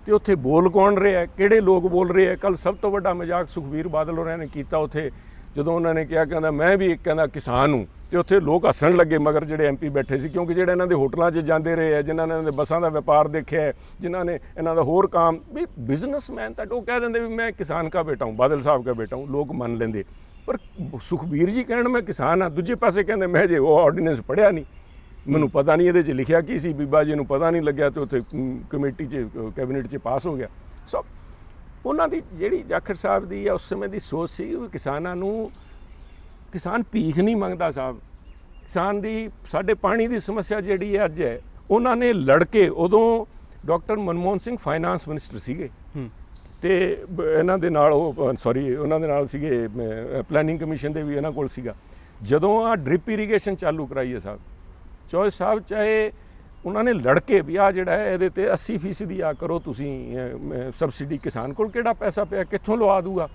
ਤੇ ਉੱਥੇ ਬੋਲ ਕੌਣ ਰਿਹਾ, ਕਿਹੜੇ ਲੋਕ ਬੋਲ ਰਹੇ ਆ? ਕੱਲ ਸਭ ਤੋਂ ਵੱਡਾ ਮਜ਼ਾਕ ਸੁਖਬੀਰ ਬਾਦਲ ਹੋਰਾਂ ਨੇ ਕੀਤਾ ਉੱਥੇ, ਜਦੋਂ ਉਹਨਾਂ ਨੇ ਕਿਹਾ, ਕਹਿੰਦਾ ਮੈਂ ਵੀ ਇੱਕ ਕਹਿੰਦਾ ਕਿਸਾਨ ਹੂੰ, ਤੇ ਉੱਥੇ ਲੋਕ ਹੱਸਣ ਲੱਗੇ ਮਗਰ ਜਿਹੜੇ MP ਬੈਠੇ ਸੀ, ਕਿਉਂਕਿ ਜਿਹੜੇ ਇਹਨਾਂ ਦੇ ਹੋਟਲਾਂ 'ਚ ਜਾਂਦੇ ਰਹੇ ਆ, ਜਿਨ੍ਹਾਂ ਨੇ ਇਹਨਾਂ ਦੇ ਬੱਸਾਂ ਦਾ ਵਪਾਰ ਦੇਖਿਆ, ਜਿਨ੍ਹਾਂ ਨੇ ਇਹਨਾਂ ਦਾ ਹੋਰ ਕੰਮ ਵੀ ਬਿਜ਼ਨਸਮੈਨ ਤੱਕ, ਉਹ ਕਹਿ ਦਿੰਦੇ ਵੀ ਮੈਂ ਕਿਸਾਨ ਕਾ ਬੇਟਾ ਹੂੰ, ਬਾਦਲ ਸਾਹਿਬ ਕਾ ਬੇਟਾ ਹੂੰ, ਲੋਕ ਮੰਨ ਲੈਂਦੇ। ਪਰ ਸੁਖਬੀਰ ਜੀ ਕਹਿਣ ਮੈਂ ਕਿਸਾਨ ਹਾਂ, ਦੂਜੇ ਪਾਸੇ ਕਹਿੰਦੇ ਮੈਂ ਜੇ ਉਹ ਆਰਡੀਨੈਂਸ ਪੜ੍ਹਿਆ ਨਹੀਂ, ਮੈਨੂੰ ਪਤਾ ਨਹੀਂ ਇਹਦੇ 'ਚ ਲਿਖਿਆ ਕੀ ਸੀ, ਬੀਬਾ ਜੀ ਨੂੰ ਪਤਾ ਨਹੀਂ ਲੱਗਿਆ, ਤੇ ਉੱਥੇ ਕਮੇਟੀ 'ਚ ਕੈਬਨਿਟ 'ਚ ਪਾਸ ਹੋ ਗਿਆ। ਸੋ ਉਹਨਾਂ ਦੀ ਜਿਹੜੀ ਜਾਖੜ ਸਾਹਿਬ ਦੀ ਉਸ ਸਮੇਂ ਦੀ ਸੋਚ ਸੀ, ਉਹ ਕਿਸਾਨਾਂ ਨੂੰ, ਕਿਸਾਨ ਭੀਖ ਨਹੀਂ ਮੰਗਦਾ ਸਾਹਿਬ। ਕਿਸਾਨ ਦੀ, ਸਾਡੇ ਪਾਣੀ ਦੀ ਸਮੱਸਿਆ ਜਿਹੜੀ ਹੈ ਅੱਜ ਹੈ, ਉਹਨਾਂ ਨੇ ਲੜ ਕੇ, ਉਦੋਂ doctor Manmohan Singh finance minister ਸੀਗੇ, ਤੇ ਇਹਨਾਂ ਦੇ ਨਾਲ ਉਹਨਾਂ ਦੇ ਨਾਲ ਸੀਗੇ, ਪਲੈਨਿੰਗ ਕਮਿਸ਼ਨ ਦੇ ਵੀ ਇਹਨਾਂ ਕੋਲ ਸੀਗਾ। ਜਦੋਂ ਆ ਡ੍ਰਿਪ ਇਰੀਗੇਸ਼ਨ ਚਾਲੂ ਕਰਾਈ ਹੈ ਸਾਹਿਬ, ਚੌਧਰੀ ਸਾਹਿਬ ਚਾਹੇ ਉਹਨਾਂ ਨੇ ਲੜ ਕੇ ਵੀ ਆ ਜਿਹੜਾ ਹੈ ਇਹਦੇ ਤੇ 80% ਆ ਕਰੋ ਤੁਸੀਂ ਸਬਸਿਡੀ, ਕਿਸਾਨ ਕੋਲ ਕਿਹੜਾ ਪੈਸਾ ਪਿਆ, ਕਿੱਥੋਂ ਲਵਾ ਦੂਗਾ?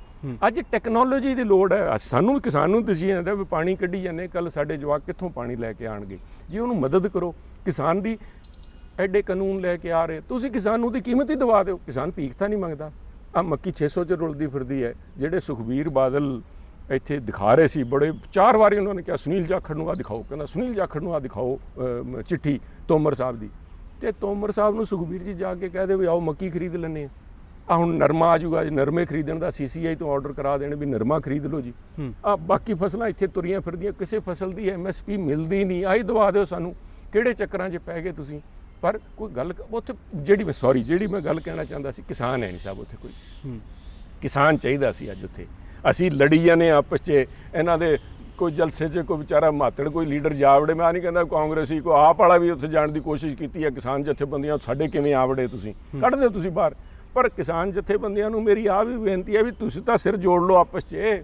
ਅੱਜ ਟੈਕਨੋਲੋਜੀ ਦੀ ਲੋੜ ਹੈ, ਸਾਨੂੰ ਵੀ ਕਿਸਾਨ ਨੂੰ ਦੱਸੀ ਜਾਂਦਾ ਵੀ ਪਾਣੀ ਕੱਢੀ ਜਾਂਦੇ, ਕੱਲ ਸਾਡੇ ਜਵਾਕ ਕਿੱਥੋਂ ਪਾਣੀ ਲੈ ਕੇ ਆਣਗੇ? ਜੀ ਉਹਨੂੰ ਮਦਦ ਕਰੋ। ਕਿਸਾਨ ਦੀ ਐਡੇ ਕਾਨੂੰਨ ਲੈ ਕੇ ਆ ਰਹੇ, ਤੁਸੀਂ ਕਿਸਾਨ ਨੂੰ ਦੀ ਕੀਮਤ ਹੀ ਦਵਾ ਦਿਓ। ਕਿਸਾਨ ਭੀਖ ਤਾਂ ਨਹੀਂ ਮੰਗਦਾ। ਆ ਮੱਕੀ 600 'ਚ ਰੁਲਦੀ ਫਿਰਦੀ ਹੈ, ਜਿਹੜੇ ਸੁਖਬੀਰ ਬਾਦਲ ਇੱਥੇ ਦਿਖਾ ਰਹੇ ਸੀ, ਬੜੇ 4 ਵਾਰੀ ਉਹਨਾਂ ਨੇ ਕਿਹਾ ਸੁਨੀਲ ਜਾਖੜ ਨੂੰ ਆ ਦਿਖਾਓ, ਕਹਿੰਦਾ ਸੁਨੀਲ ਜਾਖੜ ਨੂੰ ਆ ਦਿਖਾਓ ਚਿੱਠੀ ਤੋਮਰ ਸਾਹਿਬ ਦੀ, ਤੇ ਤੋਮਰ ਸਾਹਿਬ ਨੂੰ ਸੁਖਬੀਰ ਜੀ ਜਾ ਕੇ ਕਹਦੇ ਵੀ ਆਓ ਮੱਕੀ ਖਰੀਦ ਲੈਂਦੇ ਆ, ਹੁਣ ਨਰਮਾ ਆ ਜਾਊਗਾ ਜੀ, ਨਰਮੇ ਖਰੀਦਣ ਦਾ CCI ਤੋਂ ਆਰਡਰ ਕਰਾ ਦੇਣ ਵੀ ਨਰਮਾ ਖਰੀਦ ਲਓ ਜੀ। ਆ ਬਾਕੀ ਫਸਲਾਂ ਇੱਥੇ ਤੁਰੀਆਂ ਫਿਰਦੀਆਂ, ਕਿਸੇ ਫਸਲ ਦੀ MSP ਮਿਲਦੀ ਨਹੀਂ, ਆਹੀ ਦਵਾ ਦਿਓ ਸਾਨੂੰ, ਕਿਹੜੇ ਚੱਕਰਾਂ 'ਚ ਪੈ ਗਏ ਤੁਸੀਂ? ਪਰ ਕੋਈ ਗੱਲ ਉੱਥੇ ਜਿਹੜੀ ਮੈਂ ਗੱਲ ਕਹਿਣਾ ਚਾਹੁੰਦਾ ਸੀ, ਕਿਸਾਨ ਹੈ ਨਹੀਂ ਸਾਹਿਬ ਉੱਥੇ ਕੋਈ। ਕਿਸਾਨ ਚਾਹੀਦਾ ਸੀ ਅੱਜ ਉੱਥੇ। ਅਸੀਂ ਲੜੀ ਜਾਂਦੇ ਆਪਸ 'ਚ, ਇਹਨਾਂ ਦੇ ਕੋਈ ਜਲਸੇ 'ਚ ਕੋਈ ਵਿਚਾਰਾ ਮਾਤੜ ਕੋਈ ਲੀਡਰ ਜਾ ਵੜੇ। ਮੈਂ ਨਹੀਂ ਕਹਿੰਦਾ ਕਾਂਗਰਸੀ ਕੋਈ ਆਪ ਵਾਲਾ ਵੀ ਉੱਥੇ ਜਾਣ ਦੀ ਕੋਸ਼ਿਸ਼ ਕੀਤੀ ਹੈ, ਕਿਸਾਨ ਜਥੇਬੰਦੀਆਂ ਸਾਡੇ ਕਿਵੇਂ ਆ ਵੜੇ, ਤੁਸੀਂ ਕੱਢ ਦਿਓ ਤੁਸੀਂ ਬਾਹਰ। ਪਰ ਕਿਸਾਨ ਜਥੇਬੰਦੀਆਂ ਨੂੰ ਮੇਰੀ ਆਹ ਵੀ ਬੇਨਤੀ ਹੈ ਵੀ ਤੁਸੀਂ ਤਾਂ ਸਿਰ ਜੋੜ ਲਓ ਆਪਸ 'ਚ,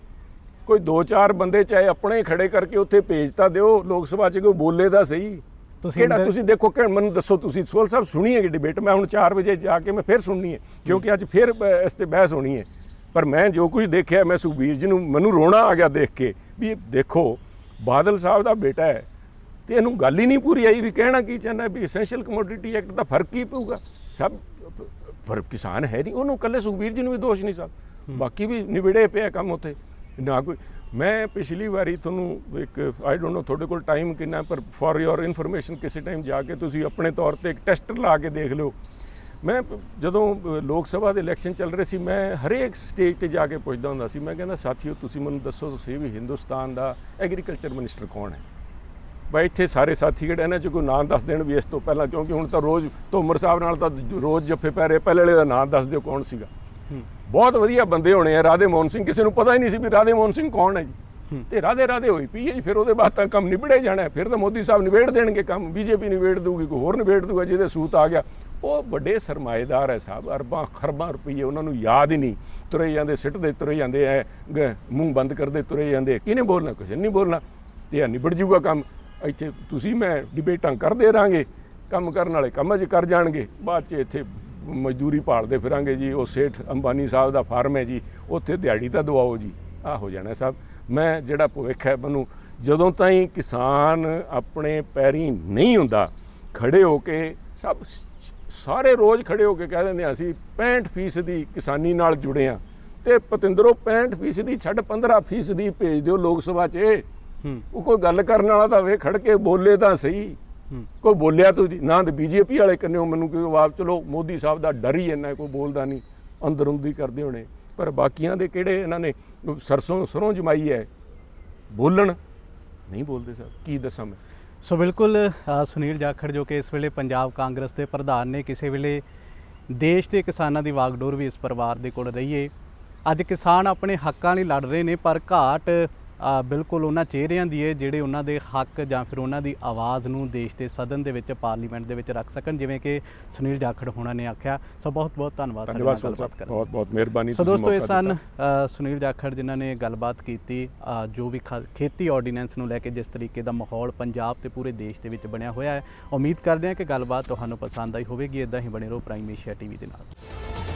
ਕੋਈ 2-4 ਬੰਦੇ ਚਾਹੇ ਆਪਣੇ ਖੜੇ ਕਰਕੇ ਉੱਥੇ ਭੇਜ ਤਾਂ ਦਿਓ, ਲੋਕ ਸਭਾ 'ਚ ਕੋਈ ਬੋਲੇ ਤਾਂ ਸਹੀ। ਕਿਹੜਾ ਤੁਸੀਂ ਦੇਖੋ ਕਿ ਮੈਨੂੰ ਦੱਸੋ, ਤੁਸੀਂ ਸੋਹਲ ਸਾਹਿਬ ਸੁਣੀ ਹੈ ਕਿ ਡਿਬੇਟ? ਮੈਂ ਹੁਣ 4 ਵਜੇ ਜਾ ਕੇ ਮੈਂ ਫਿਰ ਸੁਣਨੀ ਹੈ, ਕਿਉਂਕਿ ਅੱਜ ਫਿਰ ਇਸ 'ਤੇ ਬਹਿਸ ਹੋਣੀ ਹੈ। ਪਰ ਮੈਂ ਜੋ ਕੁਝ ਦੇਖਿਆ, ਮੈਂ ਸੁਖਬੀਰ ਜੀ ਨੂੰ ਮੈਨੂੰ ਰੋਣਾ ਆ ਗਿਆ ਦੇਖ ਕੇ ਵੀ ਦੇਖੋ ਬਾਦਲ ਸਾਹਿਬ ਦਾ ਬੇਟਾ ਹੈ ਤੇ ਇਹਨੂੰ ਗੱਲ ਹੀ ਨਹੀਂ ਪੂਰੀ ਆਈ ਵੀ ਕਹਿਣਾ ਕੀ ਚਾਹੁੰਦਾ ਵੀ ਐਸੈਂਸ਼ੀਅਲ ਕਮੋਡਿਟੀ ਐਕਟ ਦਾ ਫਰਕ ਕੀ ਪਊਗਾ। ਸਭ ਪਰ ਕਿਸਾਨ ਹੈ ਨਹੀਂ, ਉਹਨੂੰ ਇਕੱਲੇ ਸੁਖਬੀਰ ਜੀ ਨੂੰ ਵੀ ਦੋਸ਼ ਨਹੀਂ ਸਭ, ਬਾਕੀ ਵੀ ਨਿਬੜੇ ਪਿਆ ਕੰਮ ਉੱਥੇ ਨਾ ਕੋਈ। ਮੈਂ ਪਿਛਲੀ ਵਾਰੀ ਤੁਹਾਨੂੰ ਇੱਕ ਆਈ ਡੋਂਟ ਨੋ ਤੁਹਾਡੇ ਕੋਲ ਟਾਈਮ ਕਿੰਨਾ, ਪਰ ਫॉर योर ਇਨਫੋਰਮੇਸ਼ਨ ਕਿਸੇ ਟਾਈਮ ਜਾ ਕੇ ਤੁਸੀਂ ਆਪਣੇ ਤੌਰ ਤੇ ਇੱਕ ਟੈਸਟ ਲਾ ਕੇ ਦੇਖ ਲਿਓ। ਮੈਂ ਜਦੋਂ ਲੋਕ ਸਭਾ ਦੇ ਇਲੈਕਸ਼ਨ ਚੱਲ ਰਹੇ ਸੀ, ਮੈਂ ਹਰੇਕ ਸਟੇਜ ਤੇ ਜਾ ਕੇ ਪੁੱਛਦਾ ਹੁੰਦਾ ਸੀ, ਮੈਂ ਕਹਿੰਦਾ ਸਾਥੀਓ ਤੁਸੀਂ ਮੈਨੂੰ ਦੱਸੋ ਤੁਸੀਂ ਵੀ ਹਿੰਦੁਸਤਾਨ ਦਾ ਐਗਰੀਕਲਚਰ ਮਿਨਿਸਟਰ ਕੌਣ ਹੈ? ਬਾਈ ਇੱਥੇ ਸਾਰੇ ਸਾਥੀ ਜਿਹੜੇ ਇਹਨਾਂ 'ਚ ਕੋਈ ਨਾਂ ਦੱਸ ਦੇਣ ਵੀ ਇਸ ਤੋਂ ਪਹਿਲਾਂ, ਕਿਉਂਕਿ ਹੁਣ ਤਾਂ ਰੋਜ਼ ਤੋਮਰ ਸਾਹਿਬ ਨਾਲ ਤਾਂ ਰੋਜ਼ ਜੱਫੇ ਪੈ ਰਹੇ, ਪਹਿਲੇ ਵਾਲੇ ਦਾ ਨਾਂ ਦੱਸ ਦਿਓ ਕੌਣ ਸੀਗਾ। ਬਹੁਤ ਵਧੀਆ ਬੰਦੇ ਹੋਣੇ ਆ, ਰਾਧੇ ਮੋਹਨ ਸਿੰਘ, ਕਿਸੇ ਨੂੰ ਪਤਾ ਹੀ ਨਹੀਂ ਸੀ ਵੀ ਰਾਧੇ ਮੋਹਨ ਸਿੰਘ ਕੌਣ ਹੈ ਜੀ, ਤੇ ਰਾਧੇ ਹੋਈ ਪਈ ਹੈ ਜੀ। ਫਿਰ ਉਹਦੇ ਬਾਅਦ ਤਾਂ ਕੰਮ ਨਿਬੜੇ ਜਾਣਾ, ਫਿਰ ਤਾਂ ਮੋਦੀ ਸਾਹਿਬ ਨਿਬੇੜ ਦੇਣਗੇ ਕੰਮ, ਬੀਜੇਪੀ ਨਿਬੇੜ ਦੂਗੀ, ਕੋਈ ਹੋਰ ਨਿਬੇੜ ਦੂਗਾ ਜਿਹਦੇ ਸੂਤ ਆ ਗਿਆ। ਉਹ ਵੱਡੇ ਸਰਮਾਏਦਾਰ ਹੈ ਸਾਹਿਬ, ਅਰਬਾਂ ਖਰਬਾਂ ਰੁਪਈਏ ਉਹਨਾਂ ਨੂੰ ਯਾਦ ਹੀ ਨਹੀਂ, ਤੁਰੇ ਜਾਂਦੇ ਸਿੱਟਦੇ ਤੁਰੇ ਜਾਂਦੇ ਐ, ਮੂੰਹ ਬੰਦ ਕਰਦੇ ਤੁਰੇ ਜਾਂਦੇ, ਕਿਹਨੇ ਬੋਲਣਾ, ਕੁਛ ਨਹੀਂ ਬੋਲਣਾ, ਤੇ ਇਹ ਨਿਬੜ ਜੂਗਾ ਕੰਮ। ਇੱਥੇ ਤੁਸੀਂ ਮੈਂ ਡਿਬੇਟਾਂ ਕਰਦੇ ਰਹਾਂਗੇ, ਕੰਮ ਕਰਨ ਵਾਲੇ ਕੰਮ 'ਚ ਕਰ ਜਾਣਗੇ, ਬਾਅਦ 'ਚ ਇੱਥੇ ਮਜ਼ਦੂਰੀ ਭਾਲਦੇ ਫਿਰਾਂਗੇ ਜੀ। ਉਹ ਸੇਠ ਅੰਬਾਨੀ ਸਾਹਿਬ ਦਾ ਫਾਰਮ ਹੈ ਜੀ, ਉੱਥੇ ਦਿਹਾੜੀ ਤਾਂ ਦਵਾਓ ਜੀ, ਆਹ ਹੋ ਜਾਣਾ ਸਾਹਿਬ। ਮੈਂ ਜਿਹੜਾ ਭਵਿੱਖ ਹੈ ਮੈਨੂੰ, ਜਦੋਂ ਤਾਈਂ ਕਿਸਾਨ ਆਪਣੇ ਪੈਰੀਂ ਨਹੀਂ ਹੁੰਦਾ ਖੜੇ ਹੋ ਕੇ, ਸਭ ਸਾਰੇ ਰੋਜ਼ ਖੜੇ ਹੋ ਕੇ ਕਹਿ ਦਿੰਦੇ ਆ ਅਸੀਂ 65% ਕਿਸਾਨੀ ਨਾਲ ਜੁੜੇ ਹਾਂ, ਤੇ ਪਤਿੰਦਰੋਂ 65% ਛੱਡ 15% ਭੇਜ ਦਿਓ ਲੋਕ ਸਭਾ 'ਚ। ਉਹ ਕੋਈ ਗੱਲ ਕਰਨ ਵਾਲਾ ਤਾਂ ਵੇ ਖੜ ਕੇ ਬੋਲੇ ਤਾਂ ਸਹੀ, ਕੋਈ ਬੋਲਿਆ ਤੁਸੀਂ ਨਾ, ਤੇ ਬੀਜੇਪੀ ਵਾਲੇ ਕੰਨਿਓ ਮੈਨੂੰ ਕੋਈ ਜਵਾਬ, ਚਲੋ ਮੋਦੀ ਸਾਹਿਬ ਦਾ ਡਰ ਹੀ ਇੰਨਾ, ਕੋਈ ਬੋਲਦਾ ਨਹੀਂ, ਅੰਦਰ ਹੁੰਦੀ ਕਰਦੇ ਹੋਣੇ, ਪਰ ਬਾਕੀਆਂ ਦੇ ਕਿਹੜੇ ਇਹਨਾਂ ਨੇ ਸਰੋਂ ਜਮਾਈ ਹੈ, ਬੋਲਣ ਨਹੀਂ ਬੋਲਦੇ ਸਾਹਿਬ, ਕੀ ਦੱਸਾਂ ਮੈਂ। ਸੋ ਬਿਲਕੁਲ ਸੁਨੀਲ ਜਾਖੜ ਜੋ ਕਿ ਇਸ ਵੇਲੇ ਪੰਜਾਬ ਕਾਂਗਰਸ ਦੇ ਪ੍ਰਧਾਨ ਨੇ, ਕਿਸੇ ਵੇਲੇ ਦੇਸ਼ ਦੇ ਕਿਸਾਨਾਂ ਦੀ ਵਾਗਡੋਰ ਵੀ ਇਸ ਪਰਿਵਾਰ ਦੇ ਕੋਲ ਰਹੀ ਹੈ। ਅੱਜ ਕਿਸਾਨ ਆਪਣੇ ਹੱਕਾਂ ਲਈ ਲੜ ਰਹੇ ਨੇ, ਪਰ ਘਾਟ ਬਿਲਕੁਲ ਉਹਨਾਂ ਚਿਹਰਿਆਂ ਦੀ ਹੈ ਜਿਹੜੇ ਉਹਨਾਂ ਦੇ ਹੱਕ ਜਾਂ ਫਿਰ ਉਹਨਾਂ ਦੀ ਆਵਾਜ਼ ਨੂੰ ਦੇਸ਼ ਦੇ ਸਦਨ ਦੇ ਵਿੱਚ, ਪਾਰਲੀਮੈਂਟ ਦੇ ਵਿੱਚ ਰੱਖ ਸਕਣ, ਜਿਵੇਂ ਕਿ ਸੁਨੀਲ ਜਾਖੜ ਹੋਣਾ ਨੇ ਆਖਿਆ। ਸੋ ਬਹੁਤ ਬਹੁਤ ਧੰਨਵਾਦ, ਬਹੁਤ ਬਹੁਤ ਮਿਹਰਬਾਨੀ। ਸੋ ਦੋਸਤੋ, ਇਹ ਸਨ ਸੁਨੀਲ ਜਾਖੜ ਜਿਨ੍ਹਾਂ ਨੇ ਗੱਲਬਾਤ ਕੀਤੀ ਜੋ ਵੀ ਖੇਤੀ ਆਰਡੀਨੈਂਸ ਨੂੰ ਲੈ ਕੇ ਜਿਸ ਤਰੀਕੇ ਦਾ ਮਾਹੌਲ ਪੰਜਾਬ ਤੇ ਪੂਰੇ ਦੇਸ਼ ਦੇ ਵਿੱਚ ਬਣਿਆ ਹੋਇਆ ਹੈ। ਉਮੀਦ ਕਰਦੇ ਹਾਂ ਕਿ ਗੱਲਬਾਤ ਤੁਹਾਨੂੰ ਪਸੰਦ ਆਈ ਹੋਵੇਗੀ। ਇੱਦਾਂ ਹੀ ਬਣੇ ਰਹੋ ਪ੍ਰਾਈਮ ਏਸ਼ੀਆ TV ਦੇ ਨਾਲ।